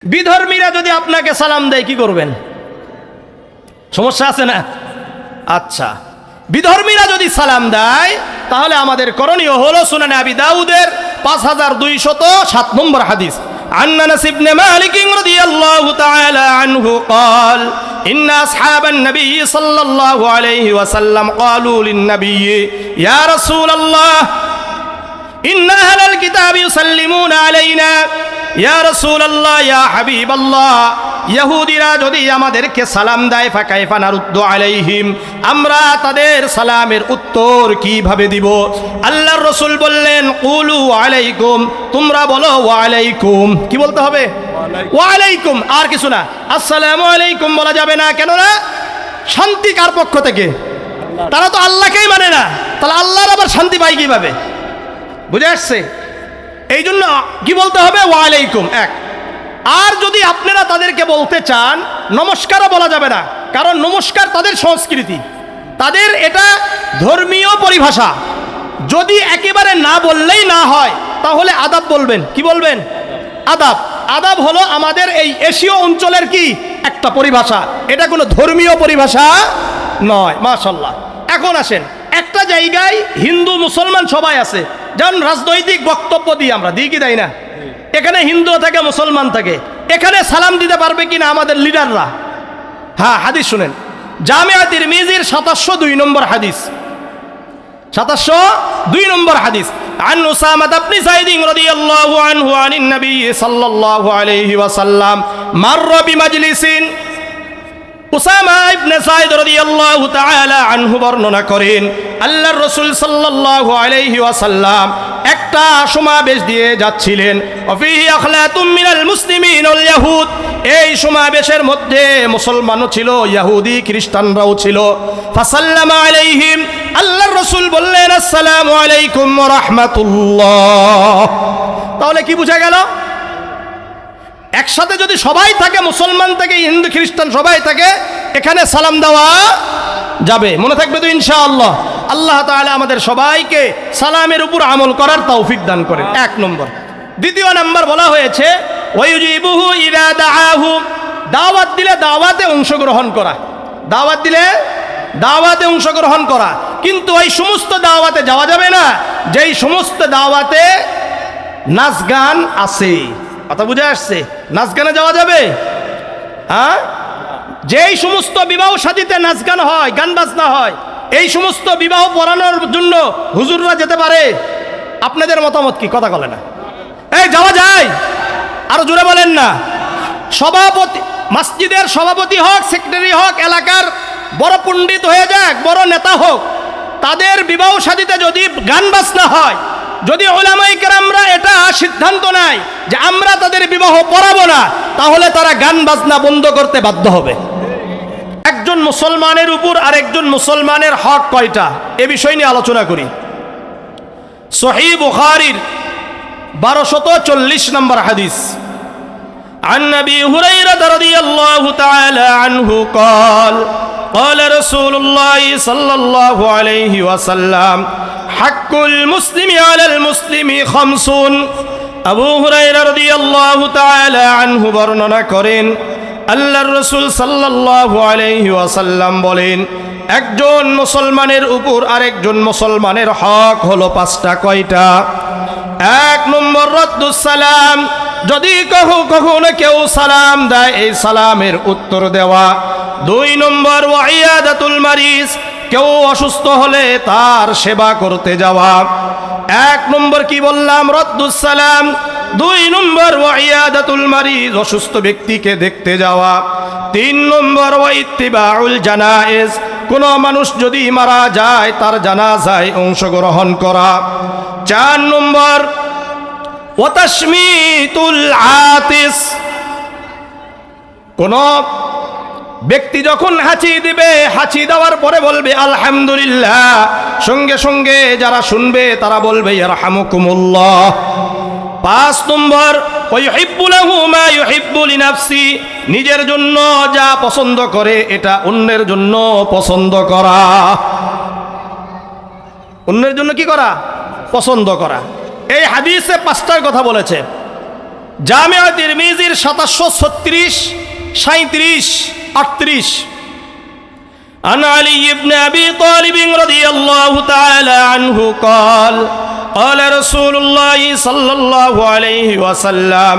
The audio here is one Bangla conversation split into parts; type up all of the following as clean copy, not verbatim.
বিধর্মীরা যদি আপনাকে সালাম দেয় কি করবেন? সমস্যা আছে না? আচ্ছা, বিধর্মীরা যদি সালাম দেয় তাহলে আমাদের করণীয় হলো সুনানে আবি দাউদের 5207 নম্বর হাদিস, عن أنس بن مالك رضي الله تعالى عنه قال إن أصحاب النبي صلى الله عليه وسلم قالوا للنبي يا رسول الله إن أهل الكتاب يسلمون علينا يا رسول الله يا حبيب الله ইহুদিরা যদি আমাদেরকে সালাম দেয় ফাকাইফা নারুদ্দু আলাইহিম, আমরা তাদের সালামের উত্তর কিভাবে দিব? আল্লাহর রাসূল বললেন কুলু আলাইকুম, তোমরা বলো ওয়া আলাইকুম। কি বলতে হবে? ওয়া আলাইকুম, আর কিছু না। আসসালামু আলাইকুম বলা যাবে না। কেন না? শান্তি কার পক্ষ থেকে? তারা তো আল্লাহকেই মানে না, তাহলে আল্লাহর আবার শান্তি পায় কিভাবে? বুঝে আসছে? এই জন্য কি বলতে হবে? ওয়া আলাইকুম এক। আর যদি আপনারা তাদেরকে বলতে চান, নমস্কারও বলা যাবে না, কারণ নমস্কার তাদের সংস্কৃতি, তাদের এটা ধর্মীয় পরিভাষা। যদি একেবারে না বললেই না হয় তাহলে আদাব বলবেন। কি বলবেন? আদাব। আদাব হলো আমাদের এই এশীয় অঞ্চলের কি একটা পরিভাষা, এটা কোনো ধর্মীয় পরিভাষা নয়। মাশাআল্লাহ। এখন আসেন, একটা জায়গায় হিন্দু মুসলমান সবাই আছে, যেমন রাজনৈতিক বক্তব্য দিই আমরা, দিই কি দেয় না? এখানে হিন্দু থাকে মুসলমান থাকে, এখানে সালাম দিতে পারবে কিনা আমাদের লিডাররা? হ্যাঁ, হাদিস শুনেন, জামিয়া তিরমিজির ৭০২ নম্বর হাদিস, ৭০২ নম্বর হাদিস। عن أسامة بن زيد رضي الله عنه عن النبي صلى الله عليه وسلم مر بمجلس। উসামা ইবনে যায়েদ রাদিয়াল্লাহু তাআলা আনহু বর্ণনা করেন, আল্লাহর রাসূল সাল্লাল্লাহু আলাইহি ওয়াসাল্লাম একটা সমাবেশ দিয়ে যাচ্ছিলেন। ওয়াফিহি আখলাতুম মিনাল মুসলিমিন ওয়াল ইয়াহুদ, এই সমাবেশের মধ্যে মুসলমানও ছিল, ইহুদি খ্রিস্টানরাও ছিল। ফাসাল্লামা আলাইহিম, আল্লাহর রাসূল বললেন আসসালামু আলাইকুম ওয়া রাহমাতুল্লাহ। তাহলে কি বোঝা গেল? একসাথে যদি সবাই থাকে, মুসলমান থেকে হিন্দু খ্রিস্টান সবাই থাকে, এখানে সালাম দেওয়া যাবে। মনে থাকবে তো ইনশাআল্লাহ? আল্লাহ তাআলা আমাদের সবাইকে সালামের উপর আমল করার তৌফিক দান করেন। এক নম্বর। দ্বিতীয় নম্বর বলা হয়েছে ওয়ায়ুজিবুহু ইযা দাআহু, দাওয়াত দিলে দাওয়াতে অংশগ্রহণ করা। দাওয়াত দিলে দাওয়াতে অংশগ্রহণ করা, কিন্তু ওই সমস্ত দাওয়াতে যাওয়া যাবে না যেই সমস্ত দাওয়াতে নাচ গান আছে। কথা বুঝে আসছে? নাচ গানে যাওয়া যাবে? হ্যাঁ, যেই সমস্ত বিবাহ শাদীতে নাচ গান হয়, গান বাজনা হয়, এই সমস্ত বিবাহ পড়ানোর জন্য হুজুররা যেতে পারে। আপনাদের মতামত কি? কথা বলে না। এই যাওয়া যায়? আরো জোরে বলেন না। সভাপতি, মসজিদের সভাপতি হোক, সেক্রেটারি হোক, এলাকার বড় পণ্ডিত হয়ে যাক, বড় নেতা হোক, তাদের বিবাহ শাদীতে যদি গান বাজনা হয়, যদি উলামায়ে কেরামরা এটা সিদ্ধান্ত নেয় যে আমরা তাদের বিবাহ পড়াবো না, তাহলে তারা গান বাজনা বন্ধ করতে বাধ্য হবে। একজন মুসলমানের উপর আরেকজন মুসলমানের হক কয়টা, এ বিষয় নিয়ে আলোচনা করি। সহিহ বুখারীর 1240 নম্বর হাদিস, عن أبي هريرة رضي الله تعالى عنه قال قال رسول الله صلى الله عليه وسلم حق المسلم على المسلم خمس। আবু হুরায়রা রাদিয়াল্লাহু তাআলা আনহু বর্ণনা করেন, আল্লাহর রাসূল সাল্লাল্লাহু আলাইহি ওয়াসাল্লাম বলেন, একজন মুসলমানের উপর আরেকজন মুসলমানের হক হলো 5টা। কয়টা? 1 নম্বর রাদ্দুস সালাম, যদি কখনো কেউ সালাম দেয় এই সালামের উত্তর দেওয়া। 2 নম্বর ওয়াইয়াদাতুল মারিজ, কেউ অসুস্থ হলে তার সেবা করতে যাওয়া। 1 নম্বর কি বললাম? রাদ্দুস সালাম। 2 নম্বর ওয়াইয়াদাতুল মারিজ, অসুস্থ ব্যক্তিকে দেখতে যাওয়া। 3 নম্বর ওয়াইত্তিবাউল জানায়েজ, কোন মানুষ যদি মারা যায় তার জানাজায় অংশগ্রহণ করা। 4 নম্বর ওয়াতাশমিতুল আতিস, কোন ব্যক্তি যখন হাঁচি দিবে, হাঁচি দেওয়ার পরে বলবে আলহামদুলিল্লাহ, সঙ্গে সঙ্গে যারা শুনবে তারা বলবে ইয়ারহামুকুমুল্লাহ। 5 নম্বর ওয়ায়ুহিব্বু লাহু মা ইউহিব্বু লিনাফসি, নিজের জন্য যা পছন্দ করে এটা অন্যের জন্য পছন্দ করা। অন্যের জন্য কি করা? পছন্দ করা। এই হাদিসে 5টার কথা বলেছে। জামিয়া তিরমিজির 2736, 37, 38 عن علي بن أبي طالب رضي الله تعالى عنه قال قال رسول الله صلى الله عليه وسلم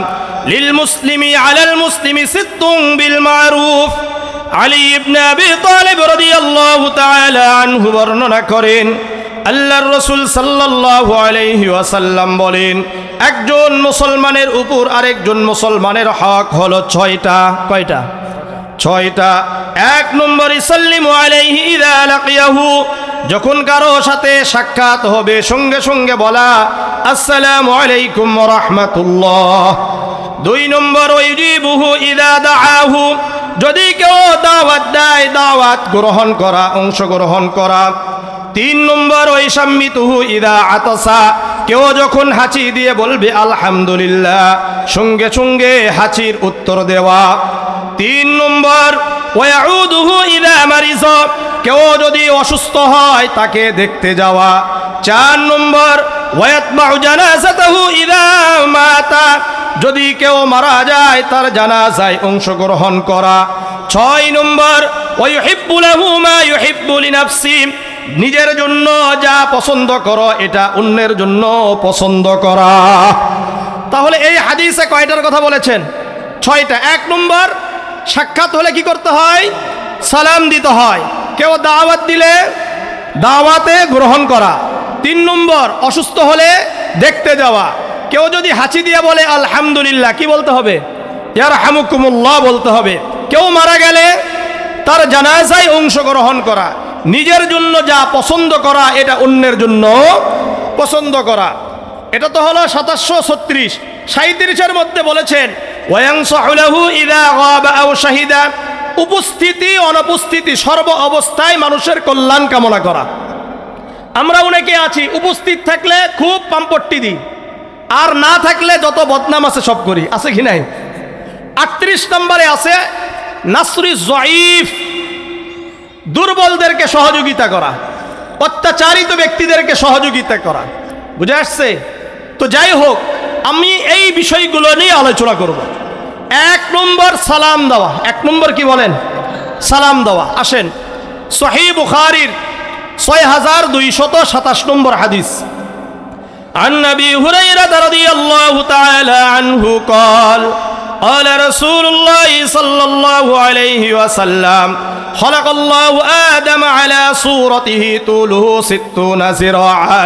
للمسلم على المسلم ست بالمعروف علي بن أبي طالب رضي الله تعالى عنه বর্ণনা করেন আল্লাহর রাসূল সাল্লাল্লাহু আলাইহি ওয়াসাল্লাম বলেন একজন মুসলমানের উপর আরেকজন মুসলমানের হক হলো 6টা। কয়টা? 6টা। 1 নম্বর ইসাল্লিমু আলাইহি ইযা লাকিয়াহু, যখন কারো সাথে সাক্ষাৎ হবে সঙ্গে সঙ্গে বলা আসসালামু আলাইকুম ওয়া রাহমাতুল্লাহ। 2 নম্বর ওয়াইজিবুহু ইযা দাআহু, যদি কেউ দাওয়াত দেয় দাওয়াত গ্রহণ করা, অংশগ্রহণ করা। 3 নম্বর ওয়াইসাম্মিতুহু ইযা আতাসা, কেউ যখন হাঁচি দিয়ে বলবে আলহামদুলিল্লাহ সঙ্গে সঙ্গে হাঁচির উত্তর দেওয়া। 3 নম্বর ওয়াউদুহু ইযা মারিজ, কেউ যদি অসুস্থ হয় তাকে দেখতে যাওয়া। 4 নম্বর ওয়ায়াতবাউ জানাজাতাহু ইযা মাতা, যদি কেউ মারা যায় তার জানাজায় অংশগ্রহণ করা। 6 নম্বর ওয়ায়ুহিব্বু লাহু মা ইউহিব্বু লিনাফসি, নিজের জন্য যা পছন্দ করো এটা অন্যের জন্য পছন্দ করা। তাহলে এই হাদিসে কয়টার কথা বলেছেন? 6টা। 1 নম্বর সাক্ষাৎ হলে কি করতে হয়? সালাম দিতে হয়। কেউ দাওয়াত দিলে দাওয়াতে গ্রহণ করা। 3 নম্বর অসুস্থ হলে দেখতে যাওয়া। কেউ যদি হাঁচি দিয়ে বলে আলহামদুলিল্লাহ কি বলতে হবে? ইয়ারহামুকুমুল্লাহ বলতে হবে। কেউ মারা গেলে তার জানাজায় অংশগ্রহণ করা। নিজের জন্য যা পছন্দ করা এটা অন্যের জন্য পছন্দ করা। এটা তো হলো 2736। 37-এর মধ্যে বলেছেন ওয়ায়ানসাহু লাহু ইযা গাবা আও শাহিদা, উপস্থিতি অনুপস্থিতি সর্ব অবস্থায় মানুষের কল্যাণ কামনা করা। আমরা অনেকে আছি উপস্থিত থাকলে খুব পাম্পট্টি দিই, আর না থাকলে যত বদনাম আছে সব করি। আছে কি নাই? 38 নম্বরে আছে নাসরি যায়ীফ, দুর্বলদেরকে সহযোগিতা করা, অত্যাচারিত ব্যক্তিদেরকে সহযোগিতা করা। বুঝে আসছে? তো যাই হোক, আমি এই বিষয়গুলো নিয়ে আলোচনা করব। 1 নম্বর সালাম দেওয়া। 1 নম্বর কি বলেন? সালাম দেওয়া। আসেন সহিহ বুখারীর 6227 নম্বর হাদিস। عن أبي هريرة رضي الله تعالى عنه قال قال رسول الله صلى الله عليه وسلم خلق الله آدم على صورته طوله 60 ذراعا।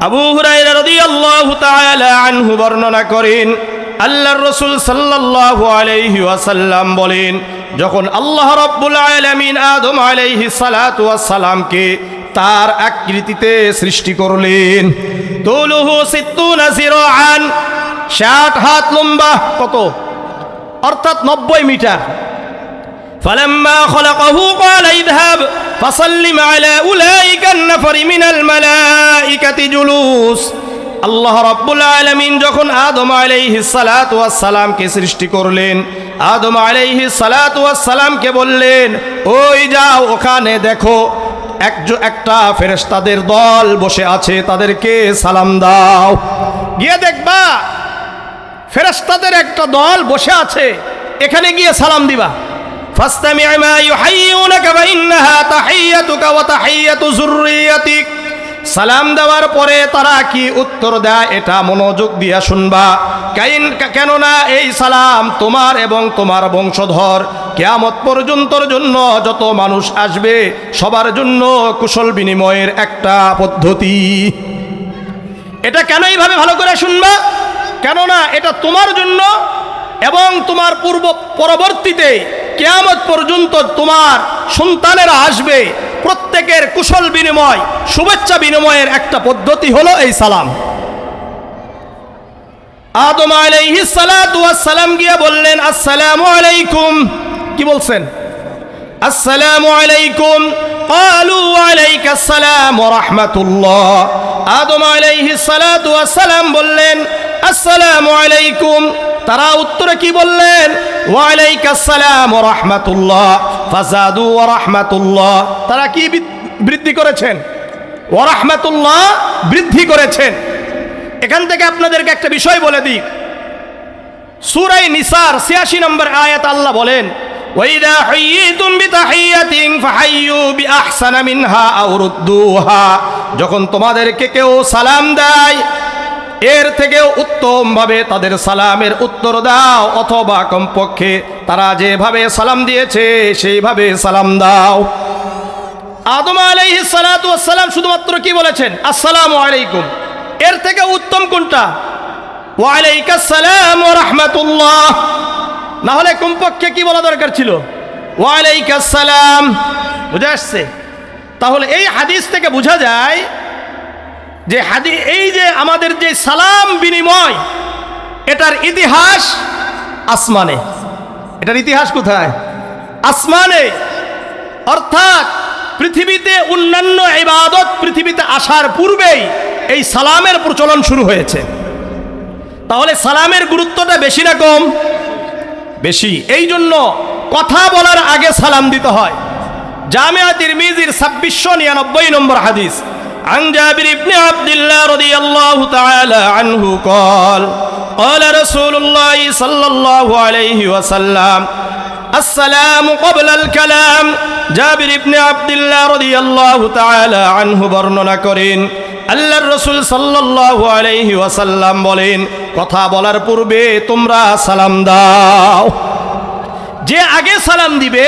আবু হুরায়রা রাদিয়াল্লাহু তাআলা আনহু বর্ণনা করেন আল্লাহর রাসূল সাল্লাল্লাহু আলাইহি ওয়াসাল্লাম বলেন যখন আল্লাহ রাব্বুল আলামিন আদম আলাইহিস সালাতু ওয়াস সালামকে তার আকৃতিতে সৃষ্টি করলেন, তুলুহু 60 জিরাআন, 60 হাত লম্বা। কত? অর্থাৎ 90 মিটার। ফালাম্মা খলাকাহু ক্বালা ইযহাব ফাসাল্লিম আলা উলাইকা আন-নাফারি মিনাল মালাইকাতি জুলুস। আল্লাহ রাব্বুল আলামিন যখন আদম আলাইহিস সালাতু ওয়াস সালামকে সৃষ্টি করলেন, আদম আলাইহিস সালাতু ওয়াস সালামকে বললেন ওই যাও ওখানে দেখো একটা ফেরেশতাদের দল বসে আছে, তাদেরকে সালাম দাও। গিয়ে দেখবা ফেরেশতাদের একটা দল বসে আছে, এখানে গিয়ে সালাম দিবা। ফাসতামি' মা ইউহাইয়ুনাকা ওয়া ইন্নাহা তাহিয়াতুকা ওয়া তাহিয়াতু যুররিয়াতিক। সালাম দেওয়ার পরে তারা কি উত্তর দেয় এটা মনোযোগ দিয়ে শুনবা। কেননা এই সালাম তোমার এবং তোমার বংশধর কিয়ামত পর্যন্তর জন্য যত মানুষ আসবে সবার জন্য কুশল বিনিময়ের একটা পদ্ধতি। এটা কেন এইভাবে ভালো করে শুনবা? কেননা এটা তোমার জন্য এবং তোমার পরবর্তীতে কিয়ামত পর্যন্ত তোমার সন্তানেরা আসবে, প্রত্যেকের কুশল বিনিময় শুভেচ্ছা বিনিময়ের একটা পদ্ধতি হলো এই সালাম। আদম আলাইহিস সালাতু ওয়াস সালাম গিয়ে বললেন আসসালামু আলাইকুম। কি বলছেন? আসসালামু আলাইকুম। ক্বালু ওয়া আলাইকাস সালাম ওয়া রাহমাতুল্লাহ। আদম আলাইহিস সালাতু ওয়াস সালাম বললেন আসসালামু আলাইকুম। তারা উত্তরে কি বললেন? ওয়া আলাইকাস সালাম ওয়া রাহমাতুল্লাহ। ফাজাদু ওয়া রাহমাতুল্লাহ। তারা কি বৃদ্ধি করেছেন? ওয়া রাহমাতুল্লাহ বৃদ্ধি করেছেন। এখান থেকে আপনাদেরকে একটা বিষয় বলে দিই, সূরা নিসার ৮৬ নম্বর আয়াত আল্লাহ বলেন, ওয়াইদা হাইয়িতুম বিতাহিয়াতিন ফাহাইয়ু বিআহসানা মিনহা আও রুদ্দুহা, যখন তোমাদেরকে কেউ সালাম দেয় এর থেকেও উত্তমভাবে তাদের সালামের উত্তর দাও, অথবা কমপক্ষে তারা যেভাবে সালাম দিয়েছে সেইভাবে সালাম দাও। আদম আলাইহিস সালাতু ওয়াস সালাম শুধুমাত্র কি বলেছেন? আসসালামু আলাইকুম। এর থেকে উত্তম কোনটা? ওয়া আলাইকাস সালাম ওয়া রাহমাতুল্লাহ। না হলে কমপক্ষে কি বলা দরকার ছিল? ওয়া আলাইকাস সালাম। বুঝে আসছে? তাহলে এই হাদিস থেকে বোঝা যায় যে এই যে আমাদের যে সালাম বিনিময়, এটার ইতিহাস আসমানে। এটার ইতিহাস কোথায়? আসমানে। অর্থাৎ পৃথিবীতে অন্যান্য ইবাদত পৃথিবীতে আসার পূর্বেই এই সালামের প্রচলন শুরু হয়েছে। তাহলে সালামের গুরুত্বটা বেশি না কম? বেশি। এই জন্য কথা বলার আগে সালাম দিতে হয়। জামিয়া তিরমিজির ২৬৯৯ নম্বর হাদিস, عن جابر بن عبد الله رضي الله تعالى عنه قال قال رسول الله صلى الله عليه وسلم السلام قبل الكلام। জাবির ইবনে আব্দুল্লাহ রাদিয়াল্লাহু তাআলা আনহু বর্ণনা করেন, আল্লাহর রাসূল সাল্লাল্লাহু আলাইহি ওয়াসাল্লাম বলেন, কথা বলার পূর্বে তোমরা সালাম দাও। যে আগে সালাম দিবে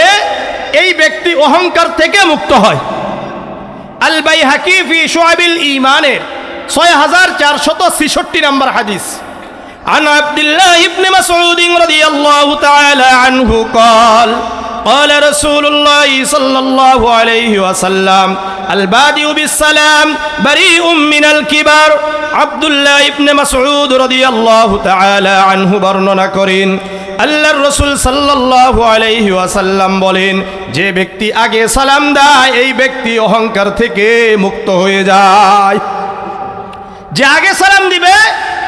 এই ব্যক্তি অহংকার থেকে মুক্ত হয়। আল বাইহাকি ফি শুআবিল ঈমানের ৬৪৬৬ নম্বর হাদিস, عن عبد الله بن مسعود رضي الله تعالى عنه قال قال رسول الله صلى الله عليه وسلم البادئ بالسلام بريء من الكبر। আব্দুল্লাহ ইবনে মাসউদ রাদিয়াল্লাহু তাআলা আনহু বর্ণনা করেন, আল্লাহর রাসূল সাল্লাল্লাহু আলাইহি ওয়াসাল্লাম বলেন, যে ব্যক্তি আগে সালাম দেয় এই ব্যক্তি অহংকার থেকে মুক্ত হয়ে যায়। যে আগে সালাম দিবে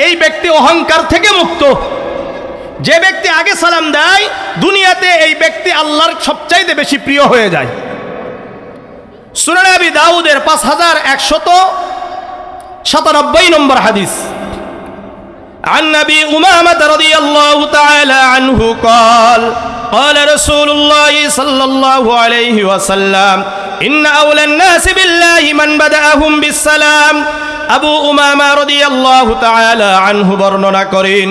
এই ব্যক্তি অহংকার থেকে মুক্ত। যে ব্যক্তি আগে সালাম দেয় দুনিয়াতে এই ব্যক্তি আল্লাহর সবচাইতে বেশি প্রিয় হয়ে যায়। সুনান আবি দাউদের ৫১৯৭ নম্বর হাদিস, عن أبي أمامة رضي الله تعالى عنه قال قال رسول الله صلى الله عليه وسلم إن أولى الناس بالله من بدأهم بالسلام। আবু উমামা রাদিয়াল্লাহু তাআলা আনহু বর্ণনা করেন,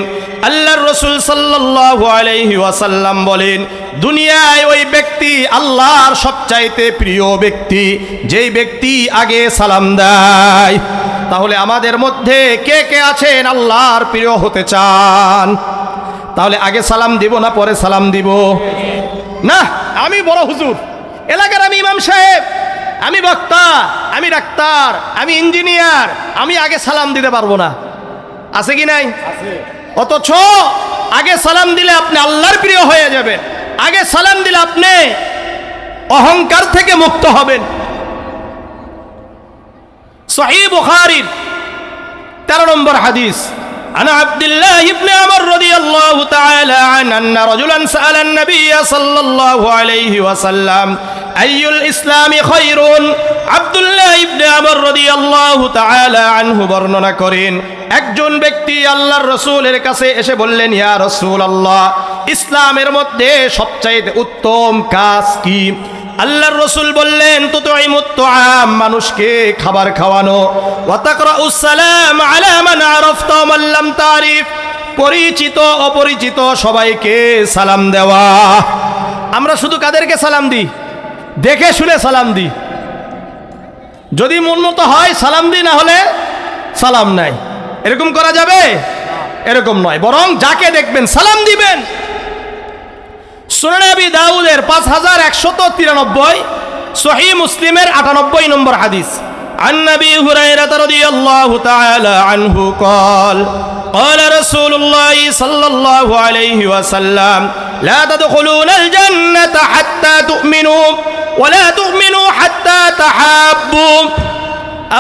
আল্লাহর রাসূল সাল্লাল্লাহু আলাইহি ওয়াসাল্লাম বলেন, দুনিয়ায় ওই ব্যক্তি আল্লাহর সবচাইতে প্রিয় ব্যক্তি যেই ব্যক্তি আগে সালাম দেয়। তাহলে আমাদের মধ্যে কে কে আছেন আল্লাহর প্রিয় হতে চান? তাহলে আগে সালাম দিব না পরে সালাম দিব? না, আমি বড় হুজুর, এলাকার আমি ইমাম সাহেব, আমি বক্তা, আমি ডাক্তার, আমি ইঞ্জিনিয়ার, আমি আগে সালাম দিতে পারবো না। আছে কি নাই? অথচ আগে সালাম দিলে আপনি আল্লাহর প্রিয় হয়ে যাবেন। আগে সালাম দিলে আপনি অহংকার থেকে মুক্ত হবেন। সহিহ বুখারীর ১৩ নম্বর হাদিস, عن عبد الله بن عمر رضي الله تعالى عنه أن رجلا سأل النبي صلى الله عليه وسلم أي الإسلام خير। আব্দুল্লাহ ইবনে আমর রাদিয়াল্লাহু তাআলা আনহু বর্ণনা করেন, একজন ব্যক্তি আল্লাহর রাসূলের কাছে এসে বললেন, ইয়া রাসূলুল্লাহ, ইসলামের মধ্যে সবচাইতে উত্তম কাজ কি? আল্লাহর রাসূল বললেন, তুতঈমুত তুআম, মানুষকে খাবার খাওয়ানো, ওয়া তাকরাউস সালাম আলা মান আরাফতা ওয়া মান লাম তারিফ, পরিচিত অপরিচিত সবাইকে সালাম দেওয়া। আমরা শুধু কাদেরকে সালাম দিই? দেখে শুনে সালাম দিই। যদি মন মতো হয় সালাম দিই, না হলে সালাম নাই। এরকম করা যাবে? এরকম নয়, বরং যাকে দেখবেন সালাম দিবেন। সুনান আবি দাউদের ৫১৯৩, সহিহ মুসলিমের ৯৮ নম্বর হাদিস, عن أبي هريرة رضي الله تعالى عنه قال قال رسول الله صلى الله عليه وسلم لا تدخلون الجنة حتى تؤمنوا ولا تؤمنوا حتى تحابوا।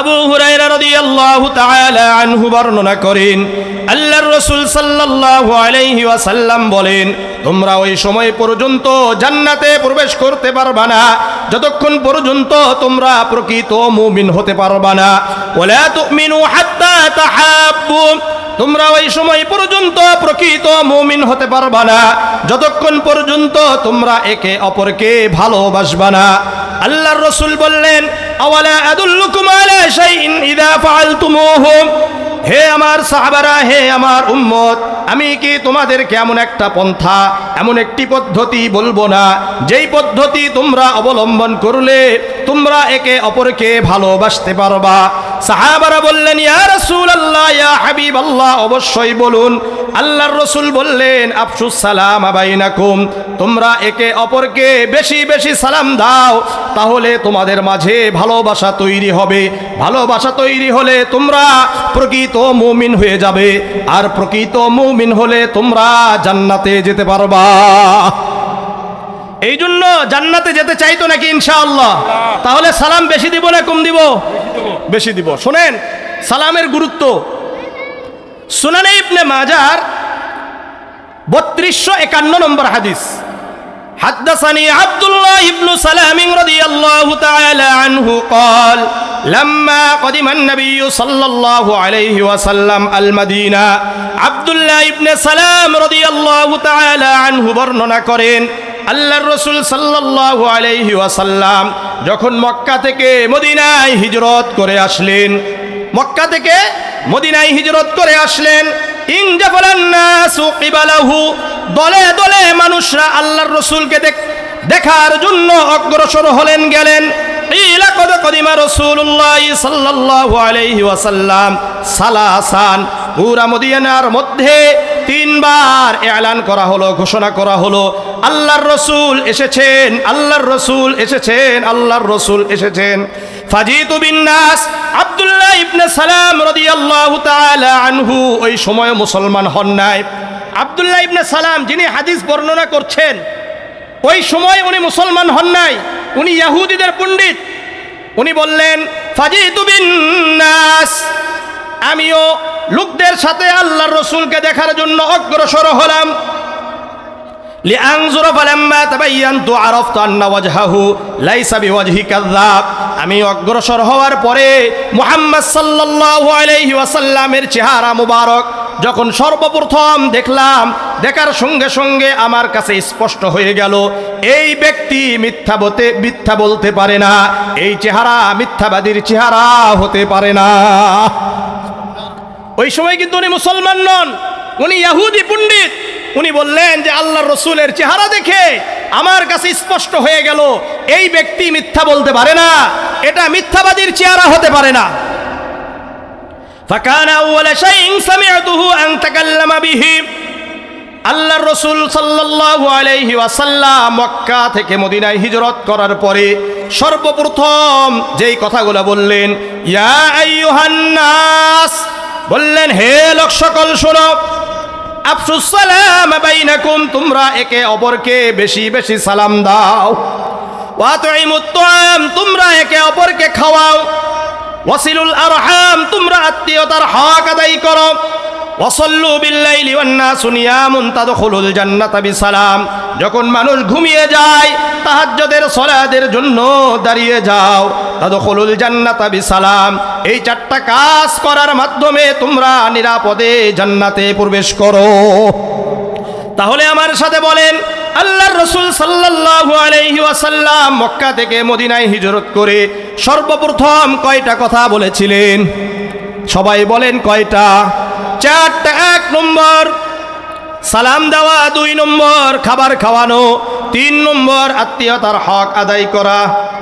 আবু হুরায়রা রাদিয়াল্লাহু তাআলা আনহু বর্ণনা করেন, আল্লাহর রাসূল সাল্লাল্লাহু আলাইহি ওয়াসাল্লাম বলেন, তোমরা ওই সময় পর্যন্ত জান্নাতে প্রবেশ করতে পারবা না যতক্ষণ পর্যন্ত তোমরা প্রকৃত মুমিন হতে পারবা না। ওয়ালা তুমিনু হাত্তা তাহাব্বু, তোমরা ওই সময় পর্যন্ত প্রকৃত মুমিন হতে পারবা না যতক্ষণ পর্যন্ত তোমরা একে অপরকে ভালোবাসবা না। আল্লাহর রাসূল বললেন, আওয়ালা আদুল্লুকুম আলা শাইইন ইযা ফাআলতুমুহু, হে আমার সাহাবারা, হে আমার উম্মত, আমি কি তোমাদেরকে এমন একটা পন্থা, এমন একটি পদ্ধতি বলবো না যেই পদ্ধতি তোমরা অবলম্বন করলে তোমরা একে অপরকে ভালোবাসতে পারবা? সাহাবারা বললেন, ইয়া রাসূলুল্লাহ, ইয়া হাবিবাল্লাহ, অবশ্যই বলুন। আল্লাহর রাসূল বললেন, আফশুস সালাম বাইনাকুম, তোমরা একে অপরকে বেশি বেশি সালাম দাও, তাহলে তোমাদের মাঝে ভালোবাসা তৈরি হবে। ভালোবাসা তৈরি হলে তোমরা প্রকৃত মুমিন হয়ে যাবে, আর প্রকৃত মুমিন হলে তোমরা জান্নাতে যেতে পারবা। এই জন্য জান্নাতে যেতে চাইতো নাকি ইনশাআল্লাহ? তাহলে সালাম বেশি দিব না কম দিব? বেশি দিব। শোনেন সালামের গুরুত্ব। সুনানে ইবনে মাজার 3251 নম্বর হাদিস, حدثني عبد الله بن سلام رضي الله تعالى عنه قال لما قدم النبي صلى الله عليه وسلم المدينة, عبد الله بن سلام رضي الله تعالى عنه বর্ণনা করেন, আল্লাহর রাসূল সাল্লাল্লাহু আলাইহি ওয়াসাল্লাম যখন মক্কা থেকে মদিনায় হিজরত করে আসলেন, মক্কা থেকে মদিনায় হিজরত করে আসলেন, ইনজাফালান নাসু কিবালাহু, দলে দলে মানুষরা আল্লাহর রাসূলকে দেখার জন্য অগ্রসর হলেন গেলেন। ইলা কদ কদিমা রাসূলুল্লাহ সাল্লাল্লাহু আলাইহি ওয়াসাল্লাম সালাসান, পুরা মদিনার মধ্যে তিনবার এলান করা হলো, ঘোষণা করা হলো, আল্লাহর রাসূল এসেছেন, আল্লাহর রাসূল এসেছেন, আল্লাহর রাসূল এসেছেন। ফাজিতু বিন নাস, আব্দুল্লাহ ইবনে সালাম রাদিয়াল্লাহু তাআলা আনহু ওই সময় মুসলমান হন নাই। আব্দুল্লাহ ইবনে সালাম যিনি হাদিস বর্ণনা করছেন, ওই সময় উনি মুসলমান হন নাই, উনি ইহুদিদের পণ্ডিত। উনি বললেন, ফাজিতু বিন নাস, আমিও লোকদের সাথে আল্লাহর রাসূলকে দেখার জন্য অগ্রসর হলাম। লিআনজুরা ফালাম্মা তাবায়্যানতু আরাফতু আন্না ওয়াজহাহু লাইসা বিওয়াজহি কাযাব, আমি অগ্রসর হওয়ার পরে মুহাম্মদ সাল্লাল্লাহু আলাইহি ওয়াসাল্লামের চেহারা মুবারক যখন সর্বপ্রথম দেখলাম, দেখার সঙ্গে সঙ্গে আমার কাছে স্পষ্ট হয়ে গেল এই ব্যক্তি মিথ্যা বলতে পারে না, এই চেহারা মিথ্যাবাদীর চেহারা হতে পারে না। ওই সময় কিন্তু উনি মুসলমান নন, উনি ইহুদি পণ্ডিত। উনি বললেন যে আল্লাহর রাসূলের চেহারা দেখে আমার কাছে স্পষ্ট হয়ে গেল এই ব্যক্তি মিথ্যা বলতে পারে না, এটা মিথ্যাবাদীর চেহারা হতে পারে না। ফাকানা আউয়ালা শাইইন সামি'তুহু আন তাকাল্লামা বিহি, আল্লাহর রাসূল সাল্লাল্লাহু আলাইহি ওয়াসাল্লাম মক্কা থেকে মদিনায় হিজরত করার পরে সর্বপ্রথম যেই কথাগুলো বললেন, ইয়া আইয়ুহান নাস, বললেন হে লোক সকল শোনো, আফশুস সালাম বাইনাকুম, তোমরা একে অপরকে বেশি বেশি সালাম দাও। ওয়া তুইমুত তুআম, তোমরা একে অপরকে খাওয়াও। ওয়াসিলুল আরহাম, তোমরা আত্মীয়তার হক আদায় করো। ওয়াসাল্লু বিল্লাইলি ওয়ান নাসু নিয়ামুন তাদখুলুল জান্নাতা বিসালাম, যখন মানুষ ঘুমিয়ে যায় তাহাজ্জুদের সালাতের জন্য দাঁড়িয়ে যাও। তাদখুলুল জান্নাতা বিসালাম, এই চারটা কাজ করার মাধ্যমে তোমরা নিরাপদে জান্নাতে প্রবেশ করো। তাহলে আমার সাথে বলেন, আল্লাহর রাসূল সাল্লাল্লাহু আলাইহি ওয়াসাল্লাম মক্কা থেকে মদিনায় হিজরত করে সর্বপ্রথম কয়টা কথা বলেছিলেন? সবাই বলেন কয়টা? চারটা। 1 নম্বর সালাম দেওয়া, 2 নম্বর খাবার খাওয়ানো, 3 নম্বর আত্মীয়তার হক আদায় করা।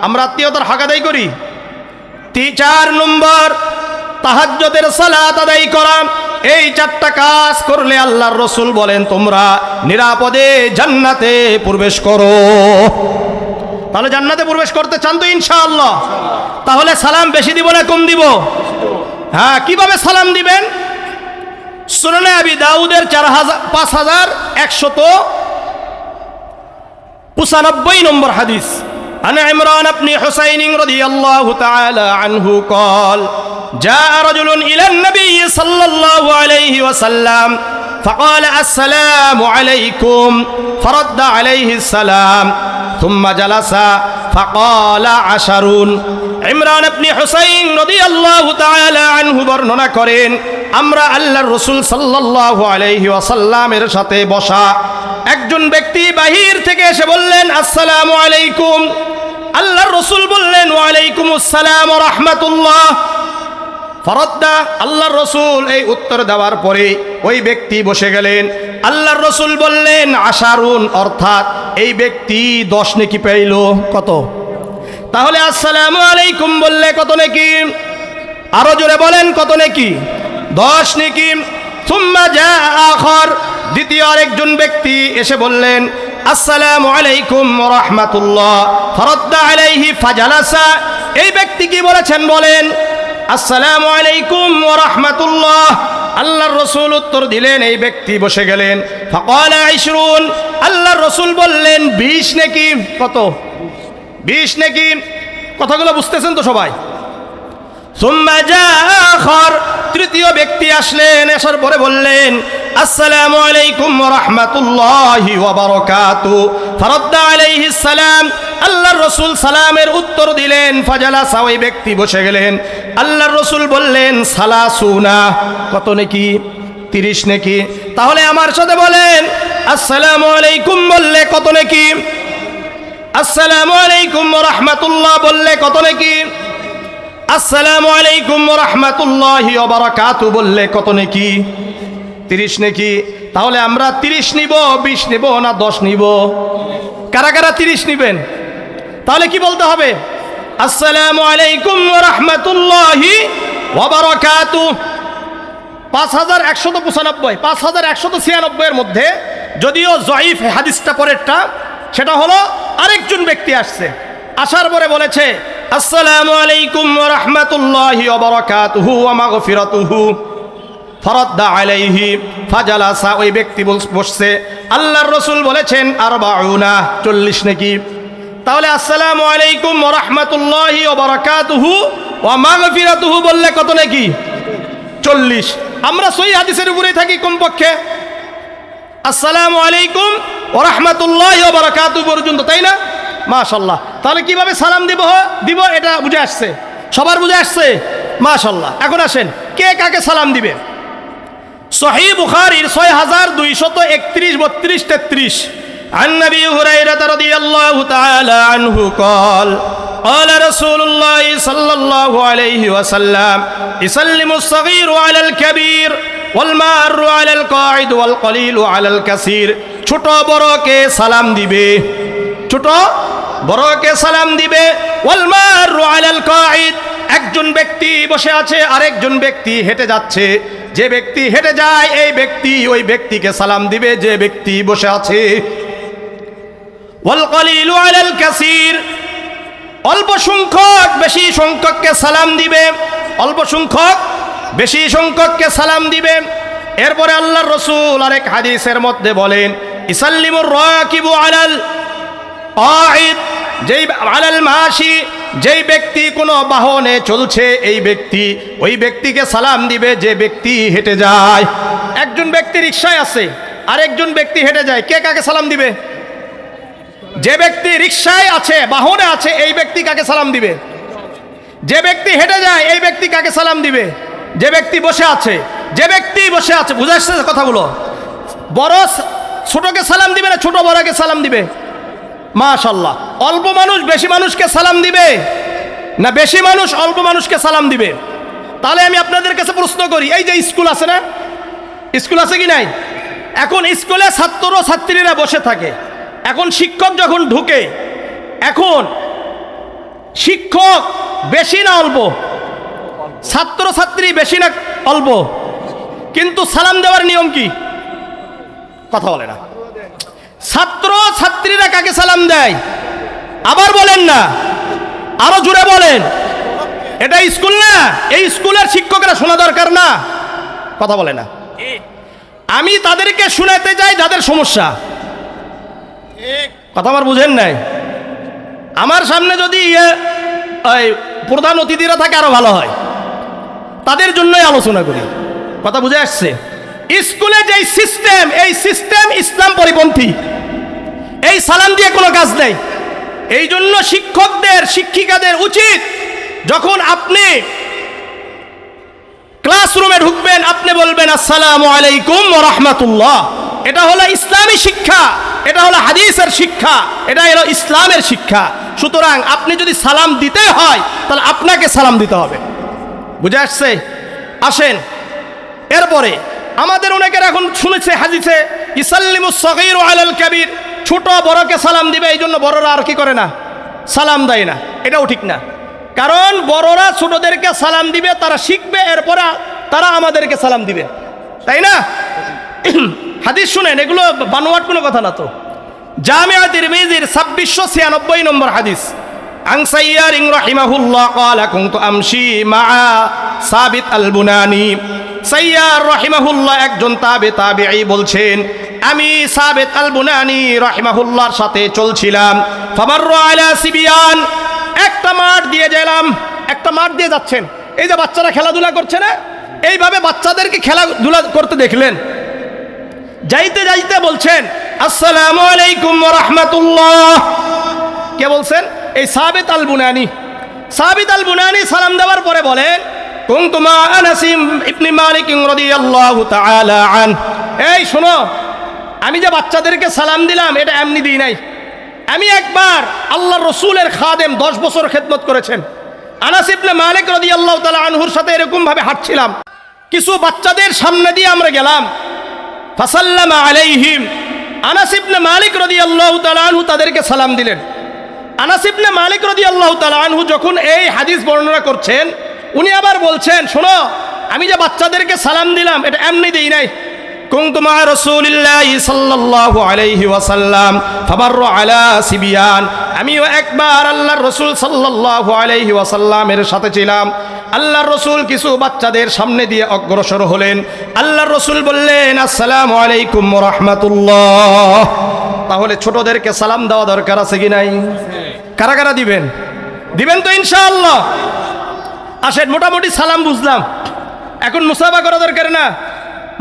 আমরা আত্মীয়তার হক আদায় করি। 4 নম্বর তাহাজ্জুদের সালাত আদায় করা। এই 4টা কাজ করলে আল্লাহর রাসূল বলেন তোমরা নিরাপদে জান্নাতে প্রবেশ করো। তাহলে জান্নাতে প্রবেশ করতে চান তো ইনশাআল্লাহ? তাহলে সালাম বেশি দিব না কম দিব? হ্যাঁ, কিভাবে সালাম দিবেন? সুনানে আবি দাউদের 5195 নম্বর হাদিস, عن عمران بن حسين رضي الله تعالى عنه قال جاء رجل إلى النبي صلى الله عليه وسلم فقال السلام عليكم فرد عليه السلام থুম্মা জালাসা ফাকালা আশারুন। ইমরান ইবনে হুসাইন রাদিয়াল্লাহু তাআলা আনহু বর্ণনা করেন, আমরা আল্লাহর রাসূল সাল্লাল্লাহু আলাইহি ওয়াসাল্লামের সাথে বসা, একজন ব্যক্তি বাহির থেকে এসে বললেন, আসসালামু আলাইকুম। আল্লাহর রাসূল বললেন, ওয়া আলাইকুমুস সালাম ওয়া রাহমাতুল্লাহ। ফরদ্দা, আল্লাহর রাসূল এই উত্তর দেওয়ার পরে ওই ব্যক্তি বসে গেলেন। আল্লাহর রাসূল বললেন, আশারুন, অর্থাৎ এই ব্যক্তি 10 নেকি পেল। কত? তাহলে আসসালামু আলাইকুম বললে কত নেকি? আরো জোরে বলেন, কত নেকি? 10 নেকি। সুম্মা জা আখর, দ্বিতীয় আরেকজন ব্যক্তি এসে বললেন, আসসালামু আলাইকুম ওয়া রাহমাতুল্লাহ। ফরদ্দা আলাইহি ফাজালাসা, এই ব্যক্তি কি বলেছেন বলেন, আসসালামু আলাইকুম ওয়া রাহমাতুল্লাহ। আল্লাহর রাসূল উত্তর দিলেন, এই ব্যক্তি বসে গেলেন। ফাকালা 20, আল্লাহর রাসূল বললেন 20 নেকি। কত? 20 নেকি। কথাগুলো বুঝতেছেন তো সবাই? সুম্মা জা আখর, তৃতীয় ব্যক্তি আসলেন, আসার পরে বললেন, আসসালামু আলাইকুম ওয়া রাহমাতুল্লাহি ওয়া বারাকাতুহু। ফারাদ্দা আলাইহিস সালাম, আল্লাহর রাসূল সালামের উত্তর দিলেন। ফাজালাসা, ওই ব্যক্তি বসে গেলেন। আল্লাহর রাসূল বললেন, সালাসুনা, কত নেকি? 30 নেকি। তাহলে আমার সাথে বলেন, আসসালামু আলাইকুম বললে কত নেকি? আসসালামু আলাইকুম ওয়া রাহমাতুল্লাহ বললে কত নেকি? আসসালামু আলাইকুম ওয়া রাহমাতুল্লাহি ওয়া বারাকাতুহু বললে কত নেকি? 30 নেকি। তাহলে আমরা 30 নিব, 20 নিব না 10 নিব? কারা কারা 30 নিবেন? তাহলে কি বলতে হবে? আসসালামু আলাইকুম ওয়া রাহমাতুল্লাহি ওয়া বারাকাতুহু। 5195, 5196 এর মধ্যে যদিও জয়ীফ হাদিসটা পরেরটা, সেটা হলো আরেকজন ব্যক্তি আসছে, আসার পরে বলেছে, আসসালামু আলাইকুম ওয়া রাহমাতুল্লাহি ওয়া বারাকাতুহু ওয়া মাগফিরাতুহু। ফারাদ্দা আলাইহি ফাজালাসা, ওই ব্যক্তি বসছে। আল্লাহর রাসূল বলেছেন, 40 নাকি। তাহলে আসসালামু আলাইকুম ওয়া রাহমাতুল্লাহি ওয়া বারাকাতুহু ওয়া মাগফিরাতুহু বললে কত নাকি? 40। আমরা সহিহ হাদিসের উপরেই থাকি কমপক্ষে আসসালামু আলাইকুম ওয়া রাহমাতুল্লাহি ওয়া বারাকাতুহু পর্যন্ত, তাই না? মাশাআল্লাহ। তাহলে কিভাবে সালাম দিব এটা বুঝে আসছে, সবার বুঝে আসছে? মাশাআল্লাহ। এখন আসেন, কে কাকে সালাম দিবে? সহিহ বুখারীর 6231, 32, 33 عن نبي هريرة رضي الله تعالى عنه قال قال رسول الله صلى الله عليه وسلم يسلم الصغير على الكبير والمار على القاعد والقليل على الكثير। ছোট বড়কে সালাম দিবে, ছোট বড়কে সালাম দিবে। ওয়ালমার আলাল কাঈদ, একজন ব্যক্তি বসে আছে, আরেকজন ব্যক্তি হেঁটে যাচ্ছে। যে ব্যক্তি হেঁটে যায় এই ব্যক্তি ওই ব্যক্তিকে সালাম দিবে যে ব্যক্তি বসে আছে। ওয়াল কলিলু আলাল কাসীর, অল্প সংখ্যক বেশি সংখ্যককে সালাম দিবে, অল্প সংখ্যক বেশি সংখ্যককে সালাম দিবে। এরপরে আল্লাহর রাসূল আরেক হাদিসের মধ্যে বলেন, ইসাল্লিমুর রাকিবু আলাল কাঈদ, যেই আলাল মাশি, যেই ব্যক্তি কোনো বাহনে চলছে এই ব্যক্তি ওই ব্যক্তিকে সালাম দিবে যে ব্যক্তি হেঁটে যায়। একজন ব্যক্তি রিকশায় আছে, আরেকজন ব্যক্তি হেঁটে যায়, কে কাকে সালাম দিবে? যে ব্যক্তি রিকশায় আছে, বাহনে আছে, এই ব্যক্তি কাকে সালাম দিবে? যে ব্যক্তি হেঁটে যায় এই ব্যক্তি কাকে সালাম দিবে? যে ব্যক্তি বসে আছে, যে ব্যক্তি বসে আছে। বুঝে আসছে কথাগুলো? বড় ছোটকে সালাম দিবে না ছোট বড়কে সালাম দিবে? মাশাআল্লাহ। অল্প মানুষ বেশি মানুষকে সালাম দিবে না বেশি মানুষ অল্প মানুষকে সালাম দিবে? তাহলে আমি আপনাদের কাছে প্রশ্ন করি, এই যে স্কুল আছে না, স্কুল আছে কি নাই? এখন স্কুলে ছাত্র ছাত্রীরা বসে থাকে, এখন শিক্ষক যখন ঢুকে, এখন শিক্ষক বেশি না অল্প? ছাত্র ছাত্রী বেশি না অল্প? কিন্তু সালাম দেওয়ার নিয়ম কি? কথা বলে না। ছাত্র ছাত্রীরা কাকে সালাম দেয়? আবার বলেন না, আরো জোরে বলেন। এটা স্কুল না? এই স্কুলের শিক্ষকরা শোনা দরকার না? কথা বলে না। আমি তাদেরকে শোনাতে যাই যাদের সমস্যা। কথা আমার বুঝেন নাই? আমার সামনে যদি প্রধান অতিথিরা থাকে আরো ভালো হয়, তাদের জন্যই আলোচনা করি। কথা বুঝে আসছে? স্কুলে যে সিস্টেম, এই সিস্টেম ইসলাম পরিপন্থী। এই সালাম দিয়ে কোনো কাজ নেই। এই জন্য শিক্ষকদের শিক্ষিকাদের উচিত যখন আপনি ক্লাসরুমে ঢুকবেন আপনি বলবেন আসসালামু আলাইকুম ওয়া রাহমাতুল্লাহ। এটা হলো ইসলামী শিক্ষা, এটা হলো হাদিসের শিক্ষা, এটা হলো ইসলামের শিক্ষা। সুতরাং আপনি যদি সালাম দিতে হয় তাহলে আপনাকে সালাম দিতে হবে। বুঝে আসছে? আসেন, এরপরে আমাদের অনেকের এখন শুনেছে হাদিসে ইসাল্লিমুস সগীরু আলাল কাবীর, ছোট বড়কে সালাম দিবে, এই জন্য বড়রা আর কি করে না, সালাম দেয় না। এটাও ঠিক না, কারণ বড়রা ছোটদেরকে সালাম দিবে, তারা শিখবে, এরপরে তারা আমাদেরকে সালাম দিবে, তাই না? হাদিস শুনেন, এগুলো বানোয়াট কোনো কথা না তো। জামিআ তিরমিজির 2696 নম্বর হাদিস, আন সাইয়ার রাহিমাহুল্লাহ ক্বালা কুনতু আমশি মাআ সাবিত আল বুনানি। সাইয়ার রাহিমাহুল্লাহ একজন তাবিঈ বলছেন, আমি সাবিত আল বুনানি রাহিমাহুল্লাহর সাথে চলছিলাম। ফামাররু আলা সিবিয়ান, একটা মাঠ দিয়ে গেলাম, একটা মাঠ দিয়ে যাচ্ছেন, এই যে বাচ্চারা খেলাধুলা করছে না, এইভাবে বাচ্চাদেরকে খেলাধুলা করতে দেখলেন। যাইতে যাইতে বলছেন আসসালামু আলাইকুম ওয়া রাহমাতুল্লাহ। কে বলছেন? এই সাবিত আল বুনানি। সাবিত আল বুনানি সালাম দেওয়ার পরে বলেন কুনতু মা আনাস ইবনে মালিক রাদিয়াল্লাহু তাআলা আন। এই শোনো, আমি যে বাচ্চাদেরকে সালাম দিলাম এটা এমনি দিই নাই, আমি একবার আল্লাহর রসুলের খাদেম 10 বছর খেদমত করেছেন আনাস ইবনে মালিক রাদিয়াল্লাহু তাআলা আনহুর সাথে এরকম ভাবে হাঁটছিলাম, কিছু বাচ্চাদের সামনে দিয়ে আমরা গেলাম। ফাসাল্লামা আলাইহিম, আনাস ইবনে মালিক রাদিয়াল্লাহু তাআলা আনহু তাদেরকে সালাম দিলেন। আনাস ইবনে মালিক রাদিয়াল্লাহু তাআলা আনহু যখন এই হাদিস বর্ণনা করছেন, উনি আবার বলছেন শোনো, আমি যে বাচ্চাদেরকে সালাম দিলাম এটা এমনি দেই নাই। কুনতু মা রাসূলিল্লাহি সাল্লাল্লাহু আলাইহি ওয়াসাল্লাম ফাবাররু আলা সিবিয়ান, আমিও একবার আল্লাহর রাসূল সাল্লাল্লাহু আলাইহি ওয়াসাল্লামের সাথে ছিলাম। আল্লাহর রাসূল কিছু বাচ্চাদের সামনে দিয়ে অগ্রসর হলেন। আল্লাহর রাসূল বললেন আসসালামু আলাইকুম ওয়া রাহমাতুল্লাহ। তাহলে ছোটদেরকে সালাম দেওয়া দরকার আছে কি নাই? কারা কারা দিবেন? দিবেন তো ইনশাআল্লাহ। আসেন, মোটামুটি সালাম বুঝলাম, এখন মুসাফা করা দরকার না?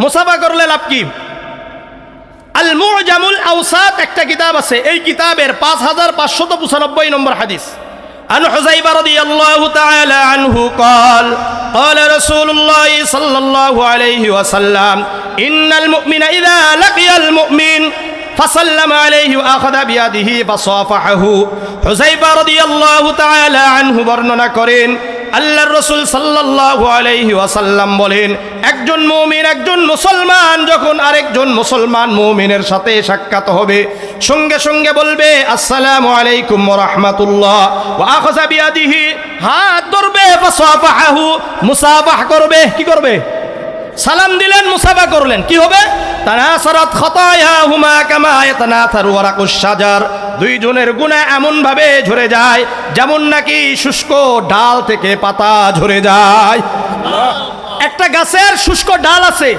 মুসাফা করলে লাভ কি? আল মুজামুল আওসাত একটা কিতাব আছে, এই কিতাবের 5595 নম্বর হাদিস। আন হুযাইফা রাদিয়াল্লাহু তাআলা আনহু قال قال رسول الله صلى الله عليه وسلم ان المؤمن اذا لقي المؤمن فسلم عليه واخذ بيده فصافحه। হুযাইফা রাদিয়াল্লাহু তাআলা আনহু বর্ণনা করেন, আল্লাহর রাসূল সাল্লাল্লাহু আলাইহি ওয়াসাল্লাম বলেন, একজন মুমিন, একজন মুসলমান যখন আরেকজন মুসলমান মুমিনের সাথে সাক্ষাৎ হবে, সঙ্গে সঙ্গে বলবে আসসালামু আলাইকুম ওয়া রাহমাতুল্লাহ, ওয়া আখাযা বিয়াদিহি, হাত ধরবে, ফাসাফাহু, মুসাফাহ করবে। কি করবে? সালাম দিলেন, মুসাফা করলেন, কি হবে? তানাসারাত খাতায়াহুমা কামা ইয়াতানাসারু ওয়ারাকুশ শাজার, দুইজনের গুনাহ এমন ভাবে ঝরে যায় যেমন নাকি শুষ্ক ডাল থেকে পাতা ঝরে যায়। একটা গাছের শুষ্ক ডাল আছে,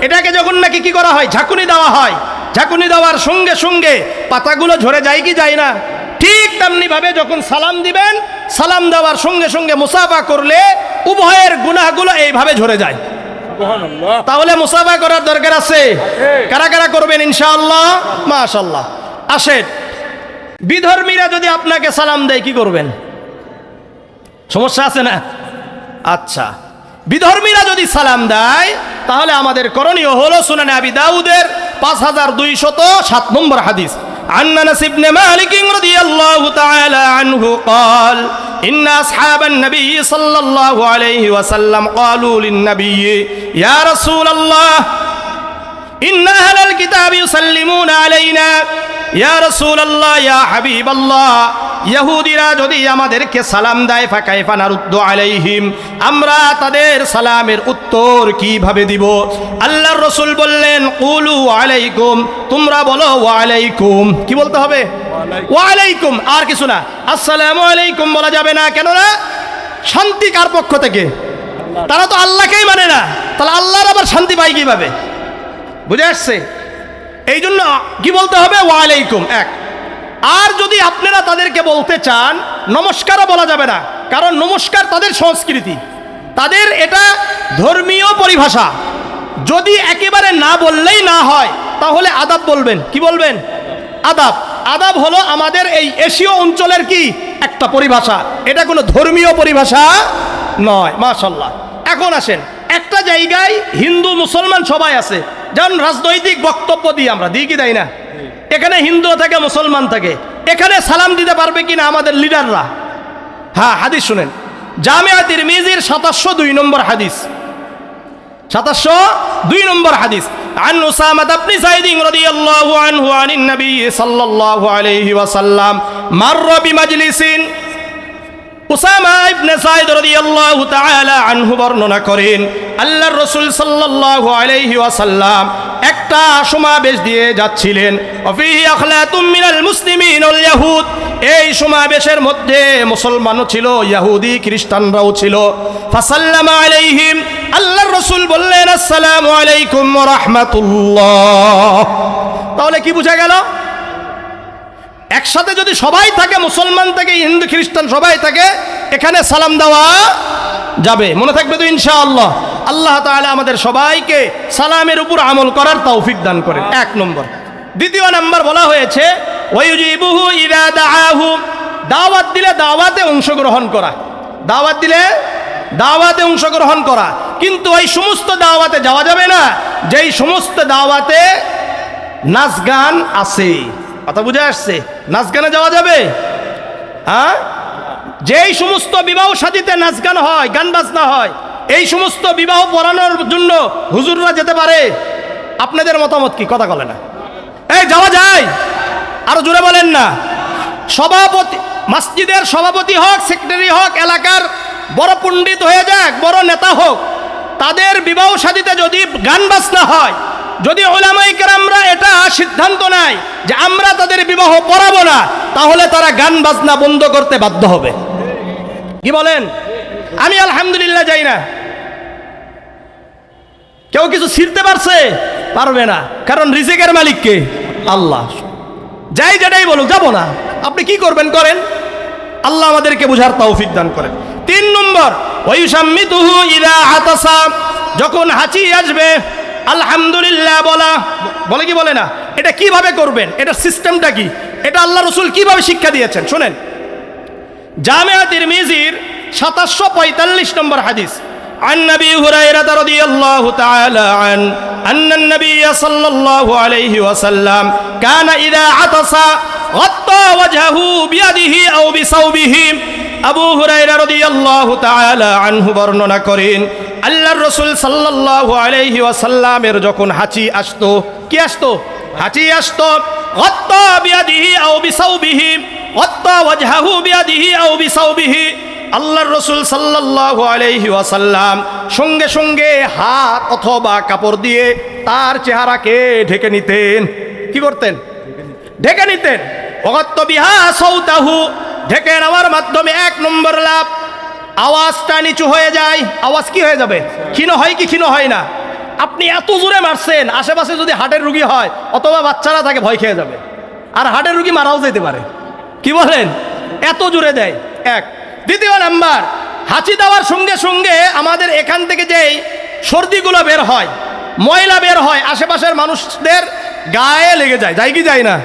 এটাকে যখন নাকি কি করা হয়, ঝাঁকুনি দেওয়া হয়, ঝাঁকুনি দেওয়ার সঙ্গে সঙ্গে পাতাগুলো ঝরে যায় কি যায় না? ঠিক তেমনি ভাবে যখন সালাম দিবেন, সালাম দেওয়ার সঙ্গে সঙ্গে মুসাফা করলে উভয়ের গুনাহগুলো এইভাবে ঝরে যায়। তাহলে মুসাফা করার দরকার আছে। কারা কারা করবেন ইনশাআল্লাহ? মাশাআল্লাহ। আসেন, বিধর্মীরা যদি আপনাকে সালাম দেয় কি করবেন? সমস্যা আছে না? আচ্ছা, বিধর্মীরা যদি সালাম দেয় তাহলে আমাদের করণীয় হলো সুনানে আবি দাউদের 5207 নম্বর হাদিস। عن أنس بن مالك رضي الله تعالى عنه قال إن أصحاب النبي صلى الله عليه وسلم قالوا للنبي يا رسول الله إن أهل الكتاب يسلمون علينا يا رسول الله يا حبيب الله ইহুদিরা যদি আমাদেরকে সালাম দেয় ফাকাইফা নারুদ্দু আলাইহিম, আমরা তাদের সালামের উত্তর কিভাবে দিব? আল্লাহর রাসূল বললেন কুলু আলাইকুম, তোমরা বলো ওয়া আলাইকুম। কি বলতে হবে? ওয়া আলাইকুম, আর কিছু না। আসসালামু আলাইকুম বলা যাবে না। কেন না? শান্তি কার পক্ষ থেকে? তারা তো আল্লাহকেই মানে না, তাহলে আল্লাহর আবার শান্তি পায় কিভাবে? বুঝে আসছে? এই জন্য কি বলতে হবে? ওয়া আলাইকুম এক। আর যদি আপনারা তাদেরকে বলতে চান, নমস্কারও বলা যাবে না, কারণ নমস্কার তাদের সংস্কৃতি, তাদের এটা ধর্মীয় পরিভাষা। যদি একেবারে না বললেই না হয় তাহলে আদাব বলবেন। কি বলবেন? আদাব। আদাব হলো আমাদের এই এশীয় অঞ্চলের কি একটা পরিভাষা, এটা কোনো ধর্মীয় পরিভাষা নয়। মাশাআল্লাহ। এখন আসেন, একটা জায়গায় হিন্দু মুসলমান সবাই আছে, যেমন রাজনৈতিক বক্তব্য দিই আমরা, দিই কি দেয় না? এখানে হিন্দু থাকে মুসলমান থাকে, এখানে সালাম দিতে পারবে কিনা আমাদের লিডাররা? হ্যাঁ, হাদিস শুনেন, জামিয়া তিরমিজির ৭৭০২ নম্বর হাদিস, ৭৭০২ নম্বর হাদিস। عن أسامة بن زيد رضي الله عنه عن النبي صلى الله عليه وسلم مر بمجلس। উসামা ইবনে যায়েদ রাদিয়াল্লাহু তাআলা আনহু বর্ণনা করেন, আল্লাহর রাসূল সাল্লাল্লাহু আলাইহি ওয়াসাল্লাম একটা সমাবেশ দিয়ে যাচ্ছিলেন। ওয়াফিহি আখলাতুম মিনাল মুসলিমিন ওয়াল ইয়াহুদ, এই সমাবেশের মধ্যে মুসলমানও ছিল, ইহুদি খ্রিস্টানরাও ছিল। ফাসাল্লামা আলাইহিম, আল্লাহর রাসূল বললেন আসসালামু আলাইকুম ওয়া রাহমাতুল্লাহ। তাহলে কি বোঝা গেল? একসাথে যদি সবাই থাকে, মুসলমান থেকে হিন্দু খ্রিস্টান সবাই থাকে, এখানে সালাম দেওয়া যাবে। মনে থাকবে তো ইনশাআল্লাহ। আল্লাহ তাআলা আমাদের সবাইকে সালামের উপর আমল করার তৌফিক দান করেন। এক নম্বর। দ্বিতীয় নাম্বার বলা হয়েছে ওয়ায়ুজিবুহু ইযা দাআহু, দাওয়াত দিলে দাওয়াতে অংশগ্রহণ করা, দাওয়াত দিলে দাওয়াতে অংশগ্রহণ করা। কিন্তু এই সমস্ত দাওয়াতে যাওয়া যাবে না যেই সমস্ত দাওয়াতে নাচ গান আছে। কথা বুঝে আসছে? নাচ গানে যাওয়া যাবে? হ্যাঁ, যেই সমস্ত বিবাহ শাদীতে নাচ গান হয়, গান বাজনা হয়, এই সমস্ত বিবাহ পড়ানোর জন্য হুজুররা যেতে পারে? আপনাদের মতামত কি? কথা বলে না। এই যাওয়া যায়? আরো জোরে বলেন না। সভাপতি, মসজিদের সভাপতি হোক, সেক্রেটারি হোক, এলাকার বড় পণ্ডিত হয়ে যাক, বড় নেতা হোক, তাদের বিবাহ শাদীতে যদি গান বাজনা হয়, যদি উলামায়ে কেরামরা এটা সিদ্ধান্ত নেয় যে আমরা তাদের বিবাহ পড়াবো না, তাহলে তারা গান বাজনা বন্ধ করতে বাধ্য হবে। কি বলেন? আমি আলহামদুলিল্লাহ যাই না। কেউ কিছু ছিঁড়তে পারছে? পারবে না, কারণ রিজিকের মালিক কে? আল্লাহ। যাই যেটাই বলুক, যাবো না। আপনি কি করবেন করেন, আল্লাহ আমাদেরকে বুঝার তৌফিক দান করেন। 3 নম্বর, ওয়ায়ুসাম্মিতুহু ইযা আতাসা, যখন হাঁচি আসবে আলহামদুলিল্লাহ বলা। বলে কি বলে না? এটা কিভাবে করবেন, এটা সিস্টেমটা কি, এটা আল্লাহ রাসূল কিভাবে শিক্ষা দিয়েছেন শুনেন। জামিয়া তিরমিজির ৭৪৫ নম্বর হাদিস। عن نبي هريرة رضي الله تعالى عنه أن النبي صلى الله عليه وسلم كان إذا عطس غطى وجهه بيده أو بثوبه। আবু হুরায়রা রাদিয়াল্লাহু তাআলা আনহু বর্ণনা করেন, আল্লাহর রাসূল সাল্লাল্লাহু আলাইহি ওয়াসাল্লামের যখন হাঁচি আসতো, কি আসতো? হাঁচি আসতো। গাত্তা বিয়াদিহি আও বিসাউবিহি, গাত্তা ওয়াজহাহু বিয়াদিহি আও বিসাউবিহি, আল্লাহর রাসূল সাল্লাল্লাহু আলাইহি ওয়াসাল্লাম সঙ্গে সঙ্গে হাত অথবা কাপড় দিয়ে তার চেহারাকে ঢেকে নিতেন। কি করতেন? ঢেকে নিতেন। ওয়াগাত্তা বিহা সাউতাহু, ঢেকে নেওয়ার মাধ্যমে 1 নম্বর লাভ, আওয়াজটা নিচু হয়ে যায়। আওয়াজ কি হয়ে যাবে? ক্ষীণ হয় কি ক্ষীণ হয় না? আপনি এত জোরে মারছেন, আশেপাশে যদি হার্টের রুগী হয় অথবা বাচ্চারা তাকে ভয় খেয়ে যাবে, আর হার্টের রুগী মারাও যেতে পারে। কি বলেন? এত জোরে দেয়। 1। দ্বিতীয় নাম্বার, হাঁচি দেওয়ার সঙ্গে সঙ্গে আমাদের এখান থেকে যেই সর্দিগুলো বের হয়, ময়লা বের হয়, আশেপাশের মানুষদের গায়ে লেগে যায়। যায় কি যায় না?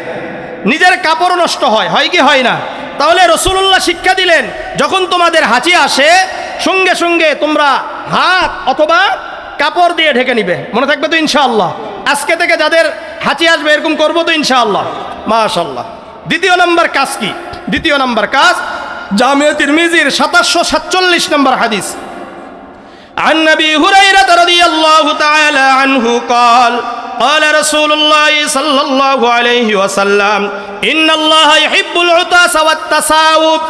নিজের কাপড় নষ্ট হয়, হয় কি হয় না? তাহলে রাসূলুল্লাহ শিক্ষা দিলেন, যখন তোমাদের হাঁচি আসে সঙ্গে সঙ্গে তোমরা হাত অথবা কাপড় দিয়ে ঢেকে নিবে। মনে থাকবে তো ইনশাআল্লাহ? আজকে থেকে যাদের হাঁচি আসবে এরকম করবো তো ইনশাআল্লাহ? মাশাআল্লাহ। দ্বিতীয় নম্বর কাজ কি? দ্বিতীয় নম্বর কাজ জামিয়া তিরমিজির ৭৪৭ নম্বর হাদিস। عن نبي هريرة رضي الله تعالى عنه قال قال رسول الله صلى الله عليه وسلم إن الله يحب العطاس والتساوب।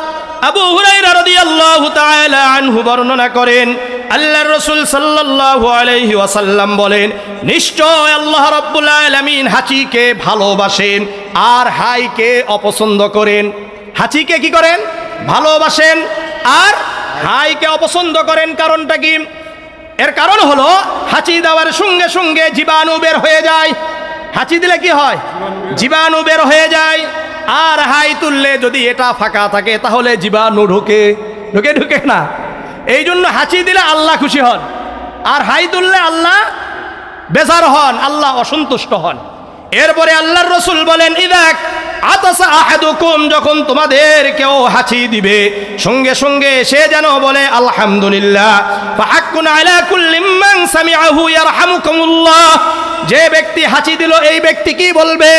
আবু হুরায়রা রাদিয়াল্লাহু তাআলা আনহু বর্ণনা করেন, আল্লাহর রাসূল সাল্লাল্লাহু আলাইহি ওয়াসাল্লাম বলেন, নিশ্চয় আল্লাহ রাব্বুল আলামিন হাঁচিকে ভালোবাসেন আর হাইকে অপছন্দ করেন। হাঁচিকে কি করেন? ভালোবাসেন আর হাইকে অপছন্দ করেন। কারণটা কি? এর কারণ হলো হাঁচি দেওয়ার সঙ্গে সঙ্গে জীবাণু বের হয়ে যায়। হাঁচি দিলে কি হয়? জীবাণু বের হয়ে যায়। আর হাই তুললে যদি এটা ফাঁকা থাকে তাহলে জীবাণু ঢোকে ঢোকে না। এই জন্য হাঁচি দিলে আল্লাহ খুশি হন, আর হাই তুললে আল্লাহ বেজার হন, আল্লাহ অসন্তুষ্ট হন। এরপরে আল্লাহর রাসূল বলেন, ইদা আতাসা আহাদুকুম, যখন তোমাদের কেউ হাঁচি দিবে সঙ্গে সঙ্গে সে যেন বলে আলহামদুলিল্লাহ। ফাহাক্কুন আলা কুল্লি মান সামিআহু ইয়ারহামুকুমুল্লাহ, যে ব্যক্তি হাঁচি দিল এই ব্যক্তি কি বলবে?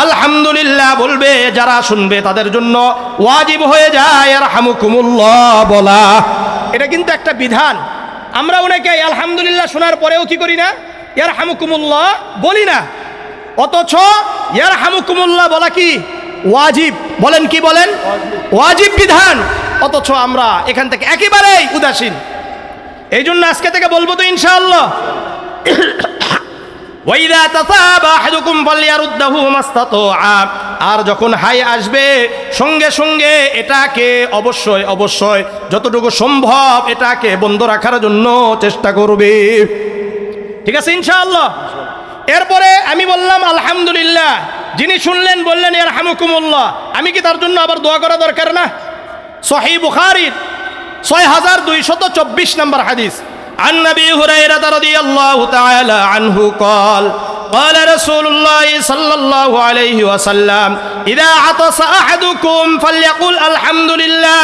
আলহামদুলিল্লাহ বলবে। যারা শুনবে তাদের জন্য ওয়াজিব হয়ে যায় ইয়ারহামুকুমুল্লাহ বলা। এটা কিন্তু একটা বিধান। আমরা অনেকে আলহামদুলিল্লাহ শোনার পরেও কি করি না? ইয়ারহামুকুমুল্লাহ বলি না। অথচ ইয়ারহামুকুমুল্লাহ বলা কি ওয়াজিব। বলেন কি বলেন? ওয়াজিব বিধান। অথচ আমরা এখান থেকে একেবারেই উদাসীন। এই জন্য আজকে থেকে বলবো তো ইনশাআল্লাহ, ওয়াইদা তাসাবা আহাদুকুম ফালইয়ারুদ্দাহু মাস্তাতা, আর যখন হাই আসবে সঙ্গে সঙ্গে এটাকে অবশ্যই অবশ্যই যতটুকু সম্ভব এটাকে বন্ধ রাখার জন্য চেষ্টা করবে। ঠিক আছে ইনশাআল্লাহ। এরপরে আমি বললাম আলহামদুলিল্লাহ, যিনি শুনলেন বললেন ইয়ারহামুকুমুল্লাহ, আমি কি তার জন্য আবার দোয়া করা দরকার না? সহিহ বুখারীর 6224 নম্বর হাদিস, عن أبي هريرة رضي الله تعالى عنه قال قال رسول الله صلى الله عليه وسلم إذا عطس أحدكم فليقل الحمد لله।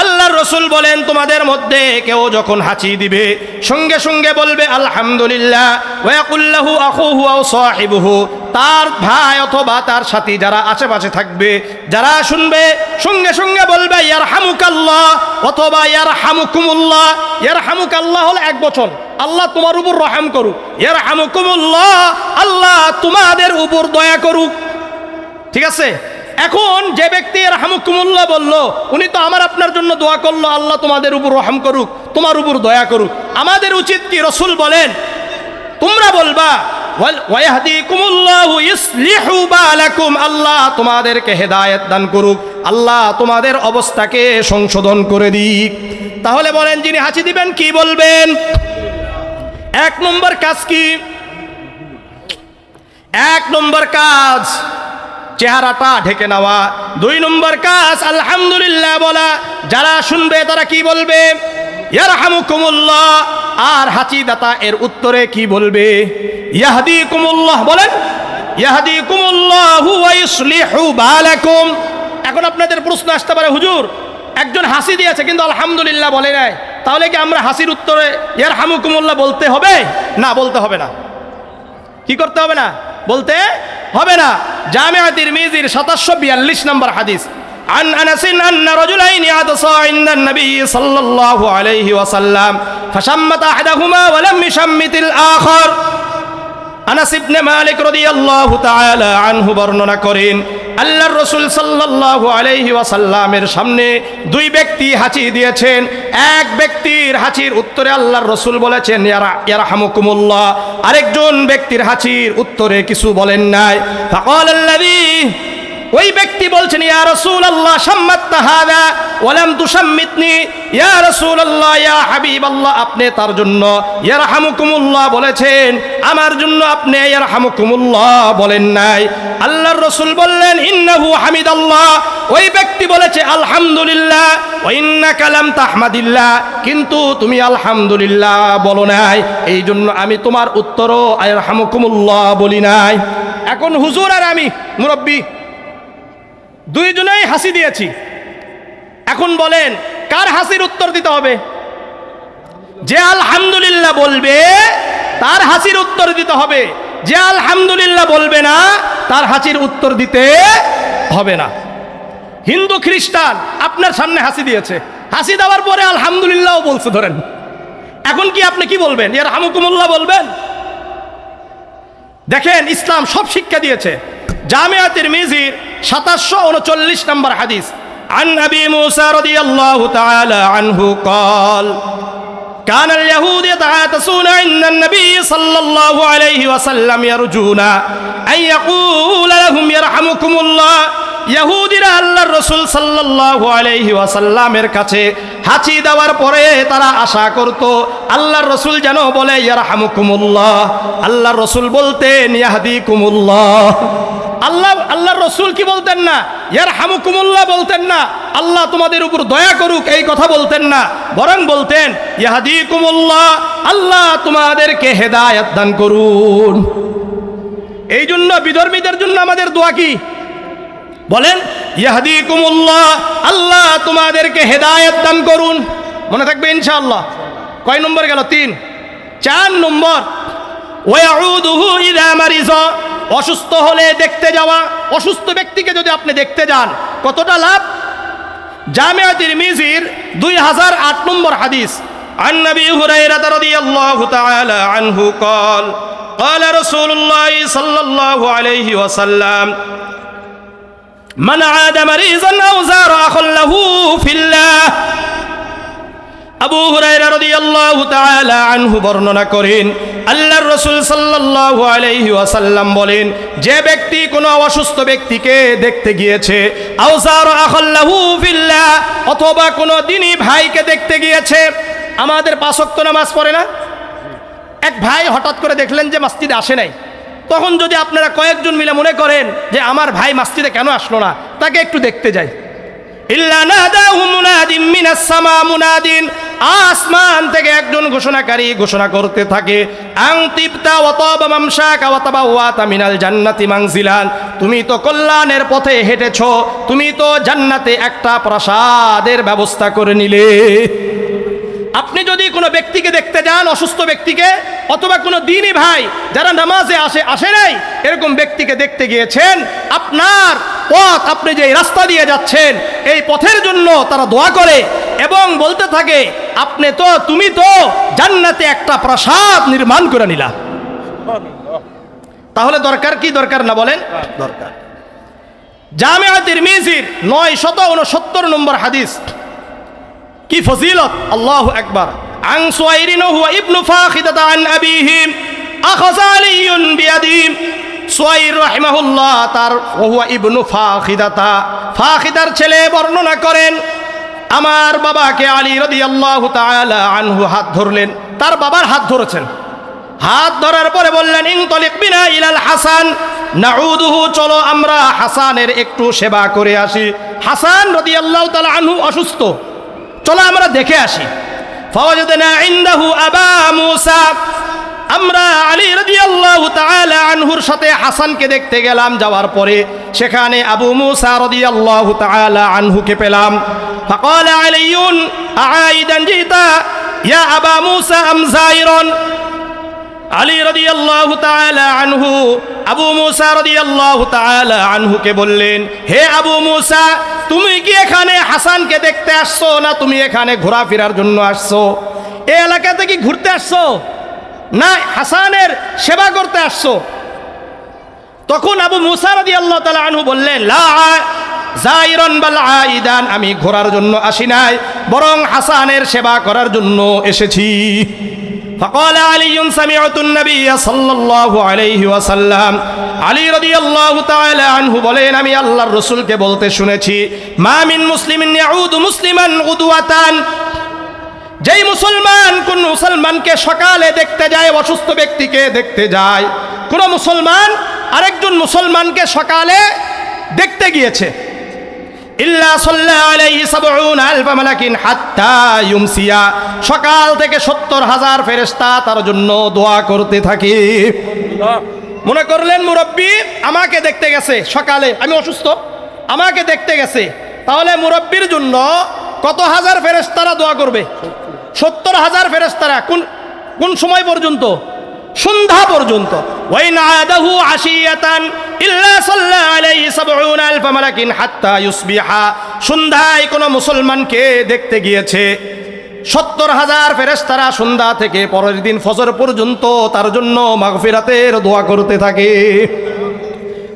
আল্লাহর রাসূল বলেন তোমাদের মধ্যে কেউ যখন হাঁচি দিবে সঙ্গে সঙ্গে বলবে আলহামদুলিল্লাহ। ওয়া ইয়াকুল লাহু আখুহু আও সাহিবুহু, তার ভাই অথবা তার সাথী যারা আশেপাশে থাকবে যারা শুনবে সঙ্গে সঙ্গে বলবে ইয়ারহামুকাল্লাহ অথবা ইয়ারহামুকুমুল্লাহ। ইয়ারহামুকাল্লাহ হলো এক বচন, আল্লাহ তোমার উপর রহম করুক। ইয়ারহামুকুমুল্লাহ, আল্লাহ তোমাদের উপর দয়া করুক। ঠিক আছে। এখন যে ব্যক্তি ইয়ারহামুকুমুল্লাহ বলল, উনি তো আমার আপনার জন্য দোয়া করলো আল্লাহ তোমাদের উপর রহম করুক, তোমার উপর দয়া করুক। আমাদের উচিত কি? রাসূল বলেন তোমরা বলবা ওয়াহদিকুমুল্লাহু ইসলিহু বালাকুম, আল্লাহ তোমাদেরকে হেদায়েত দান করুক, আল্লাহ তোমাদের অবস্থাকে সংশোধন করে দিক। তাহলে বলেন যিনি হাঁচি দিবেন কি বলবেন? এক নম্বর কাজ কি? এক নম্বর কাজ চেহারাটা ঢেকে নেওয়া। দুই নম্বর কাজ আলহামদুলিল্লাহ বলা। যারা শুনবে তারা কি বলবে? ইয়ারহামুকুমুল্লাহ। আর হাঁচি দাতা এর উত্তরে কি বলবে? ইয়াহদিকুমুল্লাহ। বলেন ইয়াহদিকুমুল্লাহু ওয়া ইসলিহু বালাকুম। এখন আপনাদের প্রশ্ন আসতে পারে, হুজুর একজন হাসি দিয়েছে কিন্তু আলহামদুলিল্লাহ বলে নাই, তাহলে কি আমরা হাসির উত্তরে ইয়ারহামুকুমুল্লাহ বলতে হবে? না, বলতে হবে না। কি করতে হবে না? বলতে হবে না। জামিআ তিরমিজির ৭৪২ নম্বর হাদিস, عن أنس أن رجلين عطسا عند النبي صلى الله عليه وسلم فشمت أحدهما ولم يشمت الآخر। আনাস ইবনে মালিক রাদিয়াল্লাহু তাআলা আনহু বর্ণনা করেন আল্লাহর রাসূল সাল্লাল্লাহু আলাইহি ওয়াসাল্লামের সামনে দুই ব্যক্তি হাঁচি দিয়েছেন। এক ব্যক্তির হাঁচির উত্তরে আল্লাহর রাসূল বলেছেন ইয়ারহামুকুমুল্লাহ, আরেকজন ব্যক্তির হাঁচির উত্তরে কিছু বলেন নাই। ফাকালাল্লাযী, ওই ব্যক্তি বলছেন ইয়া রাসূলুল্লাহ শাম্মাতনা হাযা ওয়া লাম তুশাম্মিতনি। ইয়া রাসূলুল্লাহ, ইয়া হাবিবাল্লাহ, আপনি তার জন্য ইয়ারহামুকুমুল্লাহ বলেছেন, আমার জন্য আপনি ইয়ারহামুকুমুল্লাহ বলেন নাই। আল্লাহর রাসূল বললেন ইন্নাহু হামিদাল্লাহ, ওই ব্যক্তি বলেছে আলহামদুলিল্লাহ, ওয়া ইন্নাকা লাম তাহমাদিল্লাহ, কিন্তু তুমি আলহামদুলিল্লাহ বলো নাই, এই জন্য আমি তোমার উত্তরও ইয়ারহামুকুমুল্লাহ বলি নাই। এখন হুজুর আর আমি মুরব্বী দুইজনেই হাসি দিয়েছি। এখন বলেন কার হাসির উত্তর দিতে হবে? যে আলহামদুলিল্লাহ বলবে তার হাসির উত্তর দিতে হবে। যে আলহামদুলিল্লাহ বলবে না তার হাসির উত্তর দিতে হবে না। হিন্দু খ্রিস্টান আপনার সামনে হাসি দিয়েছে, হাসি দেওয়ার পরে আলহামদুলিল্লাহ বলছে ধরেন, এখন কি আপনি কি বলবেন? ইয়ারহামুকুমুল্লাহ বলবেন? দেখেন ইসলাম সব শিক্ষা দিয়েছে। জামিআ তিরমিজির ৭৩৯ নম্বর হাদিস, عن أبي موسى رضي الله تعالى عنه قال كان اليهود يتعاطسون عند النبي صلى الله عليه وسلم يرجون أن يقول لهم يرحمكم الله। ইহুদিরা আল্লাহর রাসূল সাল্লাল্লাহু আলাইহি ওয়াসাল্লামের কাছে হাঁচি দেওয়ার পরে তারা আশা করত আল্লাহর রাসূল যেন বলে ইয়ারহামুকুমুল্লাহ। আল্লাহর রাসূল বলতেন ইয়াহদিকুমুল্লাহ। আল্লাহর রাসূল কি বলতেন না? ইয়ারহামুকুমুল্লাহ বলতেন না, আল্লাহ তোমাদের উপর দয়া করুক এই কথা বলতেন না, বরং বলতেন ইয়াহদিকুমুল্লাহ, আল্লাহ তোমাদেরকে হেদায়েত দান করুন। এই জন্য বিধর্মীদের জন্য আমাদের দোয়া কি? বলেন ইয়াহদিকুমুল্লাহ, আল্লাহ তোমাদেরকে হেদায়েত দান করুন। মনে থাকবে ইনশাআল্লাহ। কয় নম্বর গেল? 3। 4 নম্বর ওয়াউদুহু ইযা মারিযা, অসুস্থ হলে দেখতে যাওয়া। অসুস্থ ব্যক্তিকে যদি আপনি দেখতে যান কতটা লাভ? জামিয়া তিরমিজির 2008 নম্বর হাদিস, عن أبي هريرة رضي الله تعالى عنه قال قال رسول الله صلى الله عليه وسلم من عاد مريضا أو زار أخا له في الله। আবু হুরায়রা রাদিয়াল্লাহু তাআলা আনহু বর্ণনা করেন, আল্লাহর রাসূল সাল্লাল্লাহু আলাইহি ওয়াসাল্লাম বলেন, যে ব্যক্তি কোনো অসুস্থ ব্যক্তিকে দেখতে গিয়েছে, আও যারা আখাল্লাহু ফিল্লাহ, অথবা কোনো দ্বীনি ভাইকে দেখতে গিয়েছে। আমাদের 5 ওয়াক্ত নামাজ পড়ে না? এক ভাই হঠাৎ করে দেখলেন যে মসজিদে আসে নাই, তখন যদি আপনারা কয়েকজন মিলে মনে করেন যে আমার ভাই মসজিদে কেন আসলো না, তাকে একটু দেখতে যাই। ইল্লা নাদাহু মুনাদিন মিনাস সামা, মুনাদিন, আসমান থেকে একজন ঘোষণাকারী ঘোষণা করতে থাকে, আং তিবতা ওয়া তাবা মামশাকা ওয়া তাবাওয়াতা মিনাল জান্নাতি মানজিলান, তুমি তো কল্যাণের পথে হেঁটেছো, তুমি তো জান্নাতে একটা প্রাসাদের ব্যবস্থা করে নিলে। আপনি যদি কোনো ব্যক্তিকে দেখতে যান, অসুস্থ ব্যক্তিকে, অথবা কোনো দ্বীনি ভাই যারা নামাজে আসে নাই, এরকম ব্যক্তিকে দেখতে গিয়েছেন, আপনার পথ, আপনি যে রাস্তা দিয়ে যাচ্ছেন, এই পথের জন্য তারা দোয়া করে এবং বলতে থাকে, তুমি তো জান্নাতে একটা প্রাসাদ নির্মাণ করে নিলা। তাহলে দরকার কি? দরকার না বলেন? দরকার। জামিয়া তিরমিজির 969 নম্বর হাদিস, কি ফজিলত, আল্লাহু আকবার। আন সুয়াইরিন হুয়া ইবনু ফাখিদাতা আন আবিহি আখাযা আলিয়ুন বিয়াদিহি, সুয়াইর রাহিমাহুল্লাহ তার হুয়া ইবনু ফাখিদাতা, ফাখিদার ছেলে বর্ণনা করেন, আমার বাবাকে আলী রাদিয়াল্লাহু তাআলা আনহু হাত ধরলেন, তার বাবার হাত ধরেছেন। হাত ধরার পরে বললেন, ইনতালিক বিনা ইলাল হাসান নাউদুহু, চলো আমরা হাসানের একটু সেবা করে আসি। হাসান রাদিয়াল্লাহু তাআলা আনহু অসুস্থ, চলো আমরা দেখে আসি। ফাওয়াজাদনা ইনদাহু আবা মুসা, আমরা আলী রাদিয়াল্লাহু তাআলা আনহুর সাথে হাসানকে দেখতে গেলাম। যাওয়ার পরে সেখানে আবু মুসা রাদিয়াল্লাহু তাআলা আনহুকে পেলাম। ফাকালা আলিয়ুন আইদান জিতা ইয়া আবা মুসা আম যায়রুন, আলী রাদিয়াল্লাহু তাআলা আনহু আবু মুসা রাদিয়াল্লাহু তাআলা আনহুকে বললেন, হে আবু মুসা, তুমি কি এখানে হাসানকে দেখতে আসছো, না তুমি এখানে ঘোরাফেরার জন্য আসছো? এই এলাকাতে কি ঘুরতে আসছো, না হাসানের সেবা করতে আসছো? তখন আবু মুসা রাদিয়াল্লাহু তাআলা আনহু বললেন, লা যায়রুন বাল আইদান, আমি ঘোরার জন্য আসি নাই, বরং হাসানের সেবা করার জন্য এসেছি। فقال علي سمعت النبي صلى الله عليه وسلم, আলী রাদিয়াল্লাহু তাআলা আনহু বলেন, আমি আল্লাহর রাসূলকে বলতে শুনেছি, মা মিন মুসলিমিন ইয়াউদু মুসলিমান গুদওয়াতান, যেই মুসলমান কোন মুসলমানকে সকালে দেখতে যায়, অসুস্থ ব্যক্তিকে দেখতে যায়, কোন মুসলমান আরেকজন মুসলমানকে সকালে দেখতে গিয়েছে, ইল্লা সাল্লা আলাইহি ৭০,০০০ মালাকিন হাত্তা ইউমসিয়া, সকাল থেকে ৭০,০০০ ফেরেশতা তার জন্য দোয়া করতে থাকে। মনে করলেন মুরব্বী আমাকে দেখতে গেছে সকালে, আমি অসুস্থ, আমাকে দেখতে গেছে, তাহলে মুরব্বীর জন্য কত হাজার ফেরেশতারা দোয়া করবে? ৭০,০০০ ফেরেশতারা। কোন সময় পর্যন্ত? সন্ধ্যা পর্যন্ত। ওয়াইন আদাহু আশিয়াতান ইল্লা সাল্লা আলাইহি ৭০,০০০ মালাকিন হাত্তা ইউসবিহা, সন্ধ্যায় কোনো মুসলমানকে দেখতে গিয়েছে, ৭০,০০০ ফেরেশতারা সন্ধ্যা থেকে পরের দিন ফজর পর্যন্ত তার জন্য মাগফিরাতের দোয়া করতে থাকে।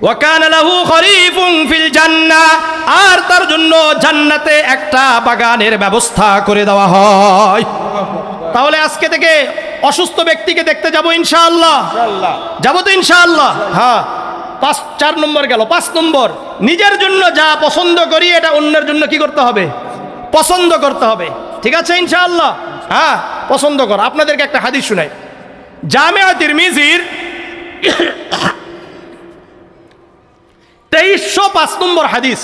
ওয়া কানা লাহু খরিফুন ফিল জান্নাহ, আর তার জন্য জান্নাতে একটা বাগানের ব্যবস্থা করে দেওয়া হয়। তাহলে আজকে থেকে অসুস্থ ব্যক্তিকে দেখতে যাব ইনশাআল্লাহ, যাবো তো ইনশাআল্লাহ। হ্যাঁ, 4 নম্বর গেল। 5 নম্বর, নিজের জন্য যা পছন্দ করি এটা অন্যের জন্য কি করতে হবে? পছন্দ করতে হবে। ঠিক আছে ইনশাআল্লাহ? হ্যাঁ, পছন্দ কর। আপনাদেরকে একটা হাদিস শুনাই, জামিয়া তিরমিজির 2305 নম্বর হাদিস।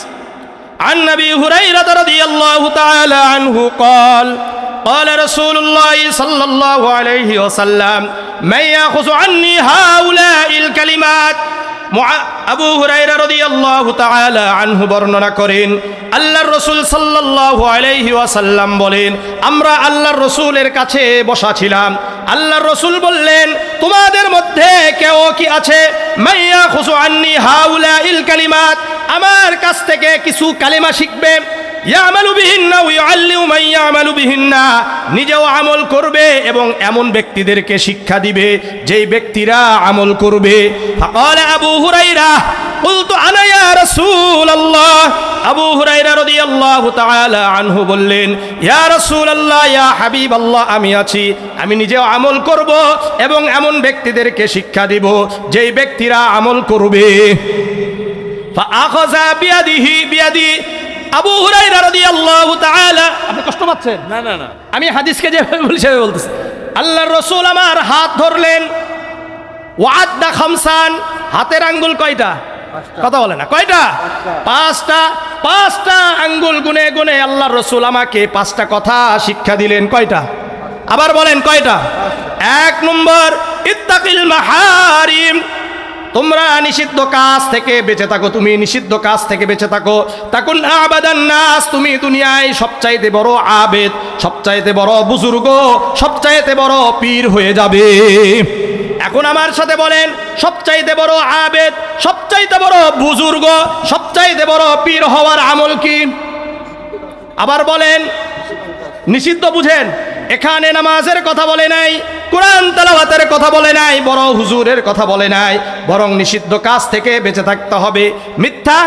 عن أبي هريرة رضي الله تعالى عنه قال قال رسول الله صلى الله عليه وسلم من يأخذ عني هؤلاء الكلمات আবু হুরায়রা রাদিয়াল্লাহু তাআলা আনহু বর্ণনা করেন আল্লাহর রাসূল সাল্লাল্লাহু আলাইহি ওয়াসাল্লাম বলেন আমরা আল্লাহর রাসূলের কাছে বসা ছিলাম আল্লাহর রাসূল বললেন তোমাদের মধ্যে কেউ কি আছে মাইয়া খুসু আন্নি হাউলাইল কালিমাত আমার কাছ থেকে কিছু কালিমা শিখবে ইয়ামালু বিহিন্না ওয়া ইউআল্লিমু মান ইয়ামালু বিহিন্না নিজেও আমল করবে এবং এমন ব্যক্তিদেরকে শিক্ষা দিবে যেই ব্যক্তিরা আমল করবে ফাকালা আবু হুরায়রা কুলতু আনা ইয়া রাসূলুল্লাহ আবু হুরায়রা রাদিয়াল্লাহু তাআলা আনহু বললেন ইয়া রাসূলুল্লাহ ইয়া হাবিবাল্লাহ আমি আছি আমি নিজেও আমল করব এবং এমন ব্যক্তিদেরকে শিক্ষা দিব যেই ব্যক্তিরা আমল করবে ফাআখাযা বিয়াদি আবু হুরায়রা রাদিয়াল্লাহু তাআলা আপনি কষ্ট পাচ্ছেন না না না আমি হাদিসকে যেভাবে বলি সেভাবে বলতেছি আল্লাহর রাসূল আমার হাত ধরলেন ওয়াদা খামসান হাতের আঙ্গুল কয়টা কথা বলে না কয়টা পাঁচটা আঙ্গুল গুনে গুনে আল্লাহর রাসূল আমাকে পাঁচটা কথা শিক্ষা দিলেন কয়টা আবার বলেন কয়টা এক নম্বর ইত্তাকিল মাহারিম তোমরা নিষিদ্ধ কাজ থেকে বেঁচে থাকো তুমি নিষিদ্ধ কাজ থেকে বেঁচে থাকো তাকুন আবাদান নাস তুমি দুনিয়ায় সবচাইতে বড় আবেদ সবচাইতে বড় বুজুর্গ সবচাইতে বড় পীর হয়ে যাবে এখন আমার সাথে বলেন সবচাইতে বড় আবেদ সবচাইতে বড় বুজুর্গ সবচাইতে বড় পীর হওয়ার আমল কি আবার বলেন নিষিদ্ধ বুঝেন এখানে নামাজের কথা বলে নাই কোরআন তেলাওয়াতের কথা বলে নাই বড় হুজুরের কথা বলে নাই বরং নিষিদ্ধ কাজ থেকে বেঁচে থাকতে হবে মিথ্যা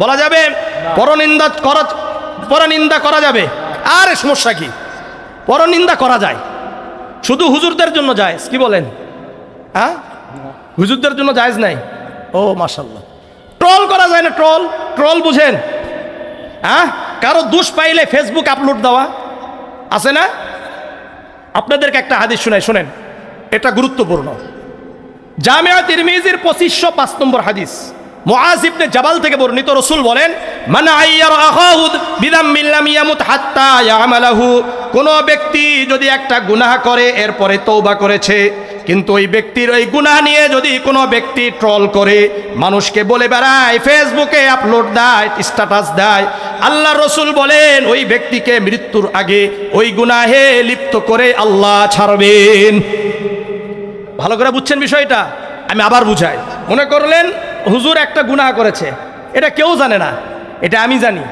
বলা যাবে পরনিন্দা করা যাবে আর সমস্যা কি পরনিন্দা করা যায় শুধু হুজুরদের জন্য জায়েজ কি বলেন হ্যাঁ হুজুরদের জন্য জায়েজ নাই ও মাশাআল্লাহ ট্রল করা যায় না ট্রল বুঝেন হ্যাঁ কারো দোষ পাইলে ফেসবুক আপলোড দেওয়া আছে না আপনাদেরকে একটা হাদিস শোনেন এটা গুরুত্বপূর্ণ জামিয়া তিরমিজির 2505 নম্বর হাদিস মুআজ ইবনে জাবাল থেকে বর্ণিত রাসূল বলেন মান আইয়ার আখাহু বিদাম্মিন লাম ইয়ামুত হাত্তা ইয়ামালাহু কোন ব্যক্তি যদি একটা গুনাহ করে এরপরে তওবা করেছে কিন্তু ওই ব্যক্তির ওই গুনাহ নিয়ে যদি কোনো ব্যক্তি ট্রল করে মানুষকে বলে বেড়ায় ফেসবুকে আপলোড দেয় স্ট্যাটাস দেয় আল্লাহর রাসূল বলেন ওই ব্যক্তিকে মৃত্যুর আগে ওই গুনাহে লিপ্ত করে আল্লাহ ছাড়বেন ভালো করে বুঝছেন বিষয়টা আমি আবার বুঝাই মনে করলেন হুজুর একটা গুনাহ করেছে এটা কেউ জানে না এটা আমি জানি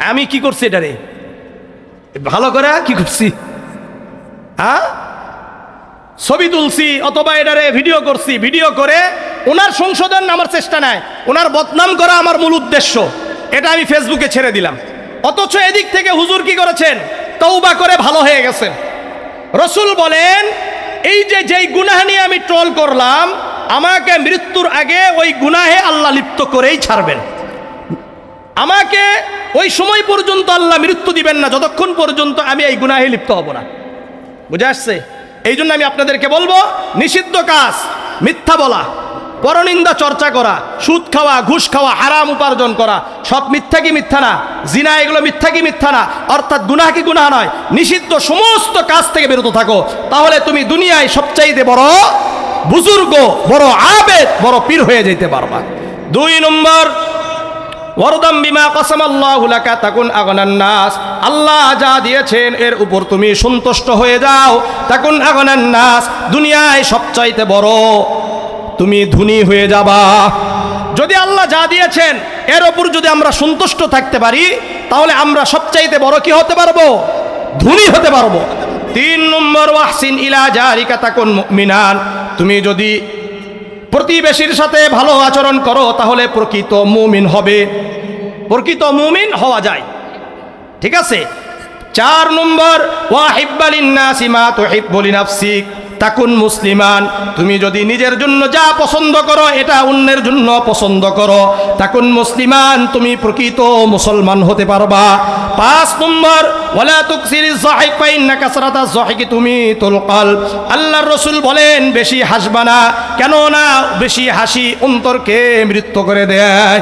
আমি কি করছি এটারে ভালো করে কি করছি হ্যাঁ ছবি তুলছি অথবা এটারে ভিডিও করছি ভিডিও করে ওনার সংশোধন আমার চেষ্টা নাই ওনার বদনাম করা আমার মূল উদ্দেশ্য এটা আমি ফেসবুকে ছেড়ে দিলাম অথচ এদিক থেকে হুজুর কি করেছেন তওবা করে ভালো হয়ে গেছেন রাসূল বলেন এই যেই গুনাহ নিয়ে আমি ট্রল করলাম আমাকে মৃত্যুর আগে ওই গুনাহে আল্লাহ লিপ্ত করেই ছাড়বেন আমাকে ওই সময় পর্যন্ত আল্লাহ মৃত্যু দিবেন না যতক্ষণ পর্যন্ত আমি এই গুনাহে লিপ্ত হব না বুঝে আসছে এই জন্য আমি আপনাদেরকে বলবো নিষিদ্ধ কাজ মিথ্যা বলা পরনিন্দা চর্চা করা সুদ খাওয়া ঘুষ খাওয়া হারাম উপার্জন করা সব মিথ্যা কি মিথ্যা না জিনা এগুলো মিথ্যা কি মিথ্যা না অর্থাৎ গুনাহ কি গুনাহ নয় নিষিদ্ধ সমস্ত কাজ থেকে বিরত থাকো তাহলে তুমি দুনিয়ায় সবচাইতে বড় বুজুর্গ বড় আবেদ বড় পীর হয়ে যেতে পারবা 2 নম্বর ওয়ারদাম বিমা কাসামাল্লাহু লাকা তাকুন আগনান নাস আল্লাহ যা দিয়েছেন এর উপর তুমি সন্তুষ্ট হয়ে যাও তাকুন আগনান নাস দুনিয়ায় সবচাইতে বড় তুমি ধনী হয়ে যাবা যদি আল্লাহ যা দিয়েছেন এর উপর যদি আমরা সন্তুষ্ট থাকতে পারি তাহলে আমরা সবচাইতে বড় কি হতে পারবো ধনী হতে পারবো 3 নম্বর ওয়াহসিন ইলা জারিকা তাকুন মুমিনান তুমি যদি প্রতিবেশীর সাথে ভালো আচরণ করো তাহলে প্রকৃত মুমিন হবে প্রকৃত মুমিন হওয়া যায় ঠিক আছে 4 নম্বর ওয়াহিব্বা লিন্নাসি মা তুহিব্বু লিনাফসিক তাকুন মুসলিমান তুমি যদি নিজের জন্য যা পছন্দ করো এটা অন্যের জন্য পছন্দ করো তাকুন মুসলিমান তুমি প্রকৃত মুসলমান হতে পারবা 5 নম্বর ওয়ালা তুকসিরিজ যাহিক ফা ইন্না কাসরাতাজ যাহিকি তুমিতুল কলব আল্লাহর রাসূল বলেন বেশি হাসবা না কেন না বেশি হাসি অন্তরকে মৃত্যু করে দেয়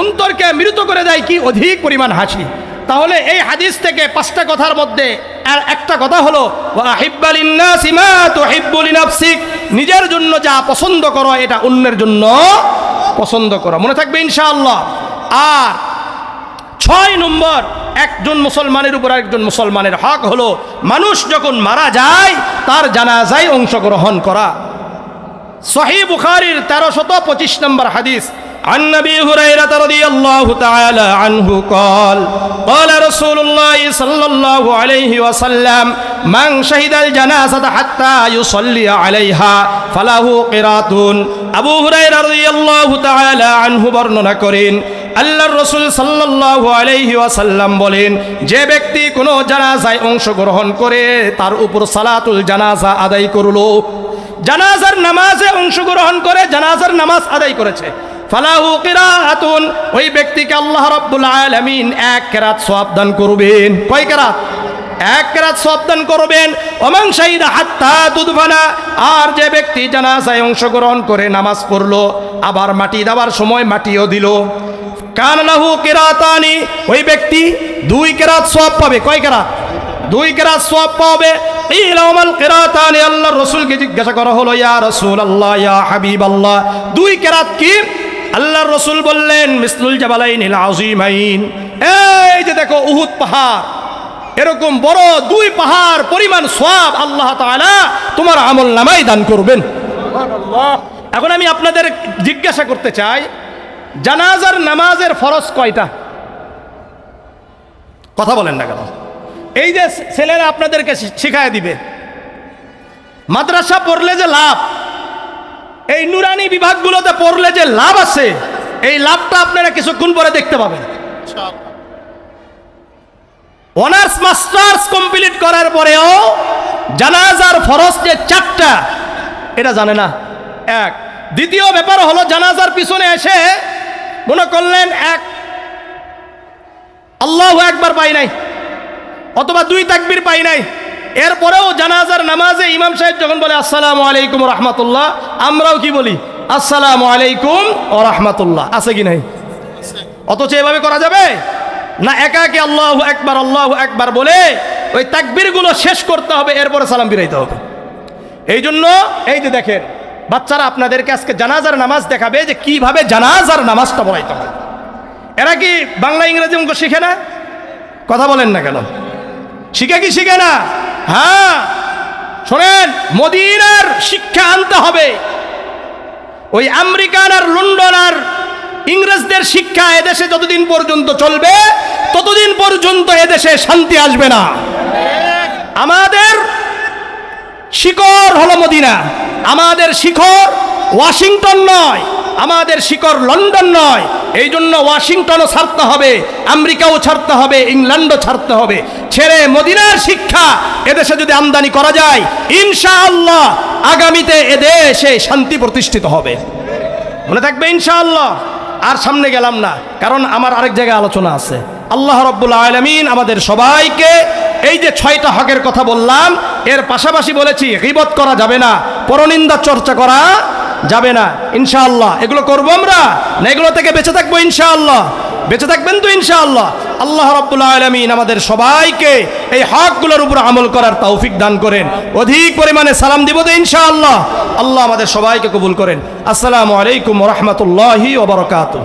অন্তরকে মৃত করে দেয় কি অধিক পরিমাণ হাসি। তাহলে এই হাদিস থেকে 5টা কথার মধ্যে আর একটা কথা হলো ওয়াহিব্বা লিন্নাসি মা তুহিব্বু লিনাফসিক, নিজের জন্য যা পছন্দ করো এটা অন্যের জন্য পছন্দ করো, মনে থাকবে ইনশাআল্লাহ। আর 6 নম্বর, একজন মুসলমানের উপর আরেকজন মুসলমানের হক হলো মানুষ যখন মারা যায় তার জানাজায় অংশগ্রহণ করা। সহিহ বুখারীর 1325 নম্বর হাদিস, عن أبي هريرة رضي الله تعالى عنه قال قال رسول الله صلى الله عليه وسلم من شهد الجنازة حتى يصلي عليها فله قيراط। আবু হুরায়রা রাদিয়াল্লাহু তাআলা আনহু বর্ণনা করেন আল্লাহর রাসূল সাল্লাল্লাহু আলাইহি ওয়াসাল্লাম বলেন, যে ব্যক্তি কোনো জানাজায় অংশগ্রহণ করে তার উপর সালাতুল জানাজা আদায় করলো, জানাজার নামাজে অংশগ্রহণ করে জানাজার নামাজ আদায় করেছে, ফালাহু কিরাআতুন, ওই ব্যক্তিকে আল্লাহ রাব্বুল আলামিন 1 কিরাত সওয়াব দান করবেন। কয় কিরাত? 1 কিরাত সওয়াব দান করবেন। ওমান শাহিদা হাত্তা তুদফানা, আর যে ব্যক্তি জানাজায় অংশগ্রহণ করে নামাজ পড়লো আবার মাটি দেওয়ার সময় মাটিও দিল, কান লাহু কিরাতানি, ওই ব্যক্তি 2 কিরাত সওয়াব পাবে। কয় কিরাত? 2 কিরাত সওয়াব পাবে। ইলামাল কিরাতানি, আল্লাহর রাসূলকে জিজ্ঞাসা করা হলো, ইয়া রাসূলুল্লাহ ইয়া হাবিবাল্লাহ, 2 কিরাত কি? আল্লাহর রাসূল বললেন, মিসলুল জাবালাইনিল আযীমাইন, এই যে দেখো উহুদ পাহাড়, এরকম বড় 2 পাহাড় পরিমাণ সওয়াব আল্লাহ তাআলা তোমার আমলনামায় দান করবেন। সুবহানাল্লাহ। এখন আমি আপনাদের জিজ্ঞাসা করতে চাই, জানাজার নামাজের ফরজ কয়টা? কথা বলেন না কেন? এই যে ছেলেরা আপনাদেরকে শিখায় দিবে, মাদ্রাসা পড়লে যে লাভ, এই নুরানি বিভাগগুলোতে পড়লে যে লাভ আছে, এই লাভটা আপনারা কিছুক্ষণ পরে দেখতে পাবেন। অনার্স মাস্টার্স কমপ্লিট করার পরেও জানাজার ফরজ যে 4টা এটা জানে না। এক। দ্বিতীয় ব্যাপার হলো, জানাজার পিছনে এসে মনে করলেন আল্লাহু আকবার পাই নাই, অথবা 2 তাকবীর পাই নাই, এরপরেও জানাজার নামাজে ইমাম সাহেব যখন বলে আসসালামু আলাইকুম ওয়া রাহমাতুল্লাহ, আমরাও কি বলি? আসসালামু আলাইকুম ওয়া রাহমাতুল্লাহ। আছে কি নাই? অথচ এভাবে করা যাবে না? একাকে আল্লাহু আকবার বলে ওই তাকবীরগুলো শেষ করতে হবে, এরপরে সালাম ফিরাইতে হবে। এই জন্য এই যে দেখেন, বাচ্চারা আপনাদেরকে আজকে জানাজার নামাজ দেখাবে যে কিভাবে জানাজার নামাজটা পড়াইতে হয়। এরা কি বাংলা ইংরেজি অঙ্ক শিখে না? কথা বলেন না কেন? শিখে কি শিখে না? হ্যাঁ, শোনেন, মদিনার শিক্ষা আনতে হবে। ওই আমেরিকান আর লন্ডন আর ইংরেজদের শিক্ষা এদেশে যতদিন পর্যন্ত চলবে ততদিন পর্যন্ত এদেশে শান্তি আসবে না। আমাদের শিকড় হলো মদিনা, আমাদের শিকড় ওয়াশিংটন নয়, আমাদের শিকড় লন্ডন নয়। এই জন্য ওয়াশিংটনও ছাড়তে হবে, আমেরিকাও ছাড়তে হবে, ইংল্যান্ডও ছাড়তে হবে। ছেড়ে মদিনার শিক্ষা এদেশে যদি আমদানি করা যায়, ইনশাআল্লাহ আগামীতে এদেশে শান্তি প্রতিষ্ঠিত হবে। মনে থাকবে ইনশাআল্লাহ। আর সামনে গেলাম না, কারণ আমার আরেক জায়গায় আলোচনা আছে। আল্লাহ রাব্বুল আলামিন আমাদের সবাইকে এই যে 6টা হকের কথা বললাম, এর পাশাপাশি বলেছি গীবত করা যাবে না, পরনিন্দা চর্চা করা যাবে না। ইনশাআল্লাহ এগুলো করবো আমরা না? এগুলো থেকে বেঁচে থাকবো ইনশাআল্লাহ। বেঁচে থাকবেন তো ইনশাআল্লাহ? আল্লাহ রাব্বুল আলামিন আমাদের সবাইকে এই হকগুলোর উপর আমল করার তৌফিক দান করেন। অধিক পরিমাণে সালাম দিব তো ইনশাআল্লাহ। আল্লাহ আমাদের সবাইকে কবুল করেন। আসসালামু আলাইকুম ওয়া রাহমাতুল্লাহি ওয়া বারাকাতুহু।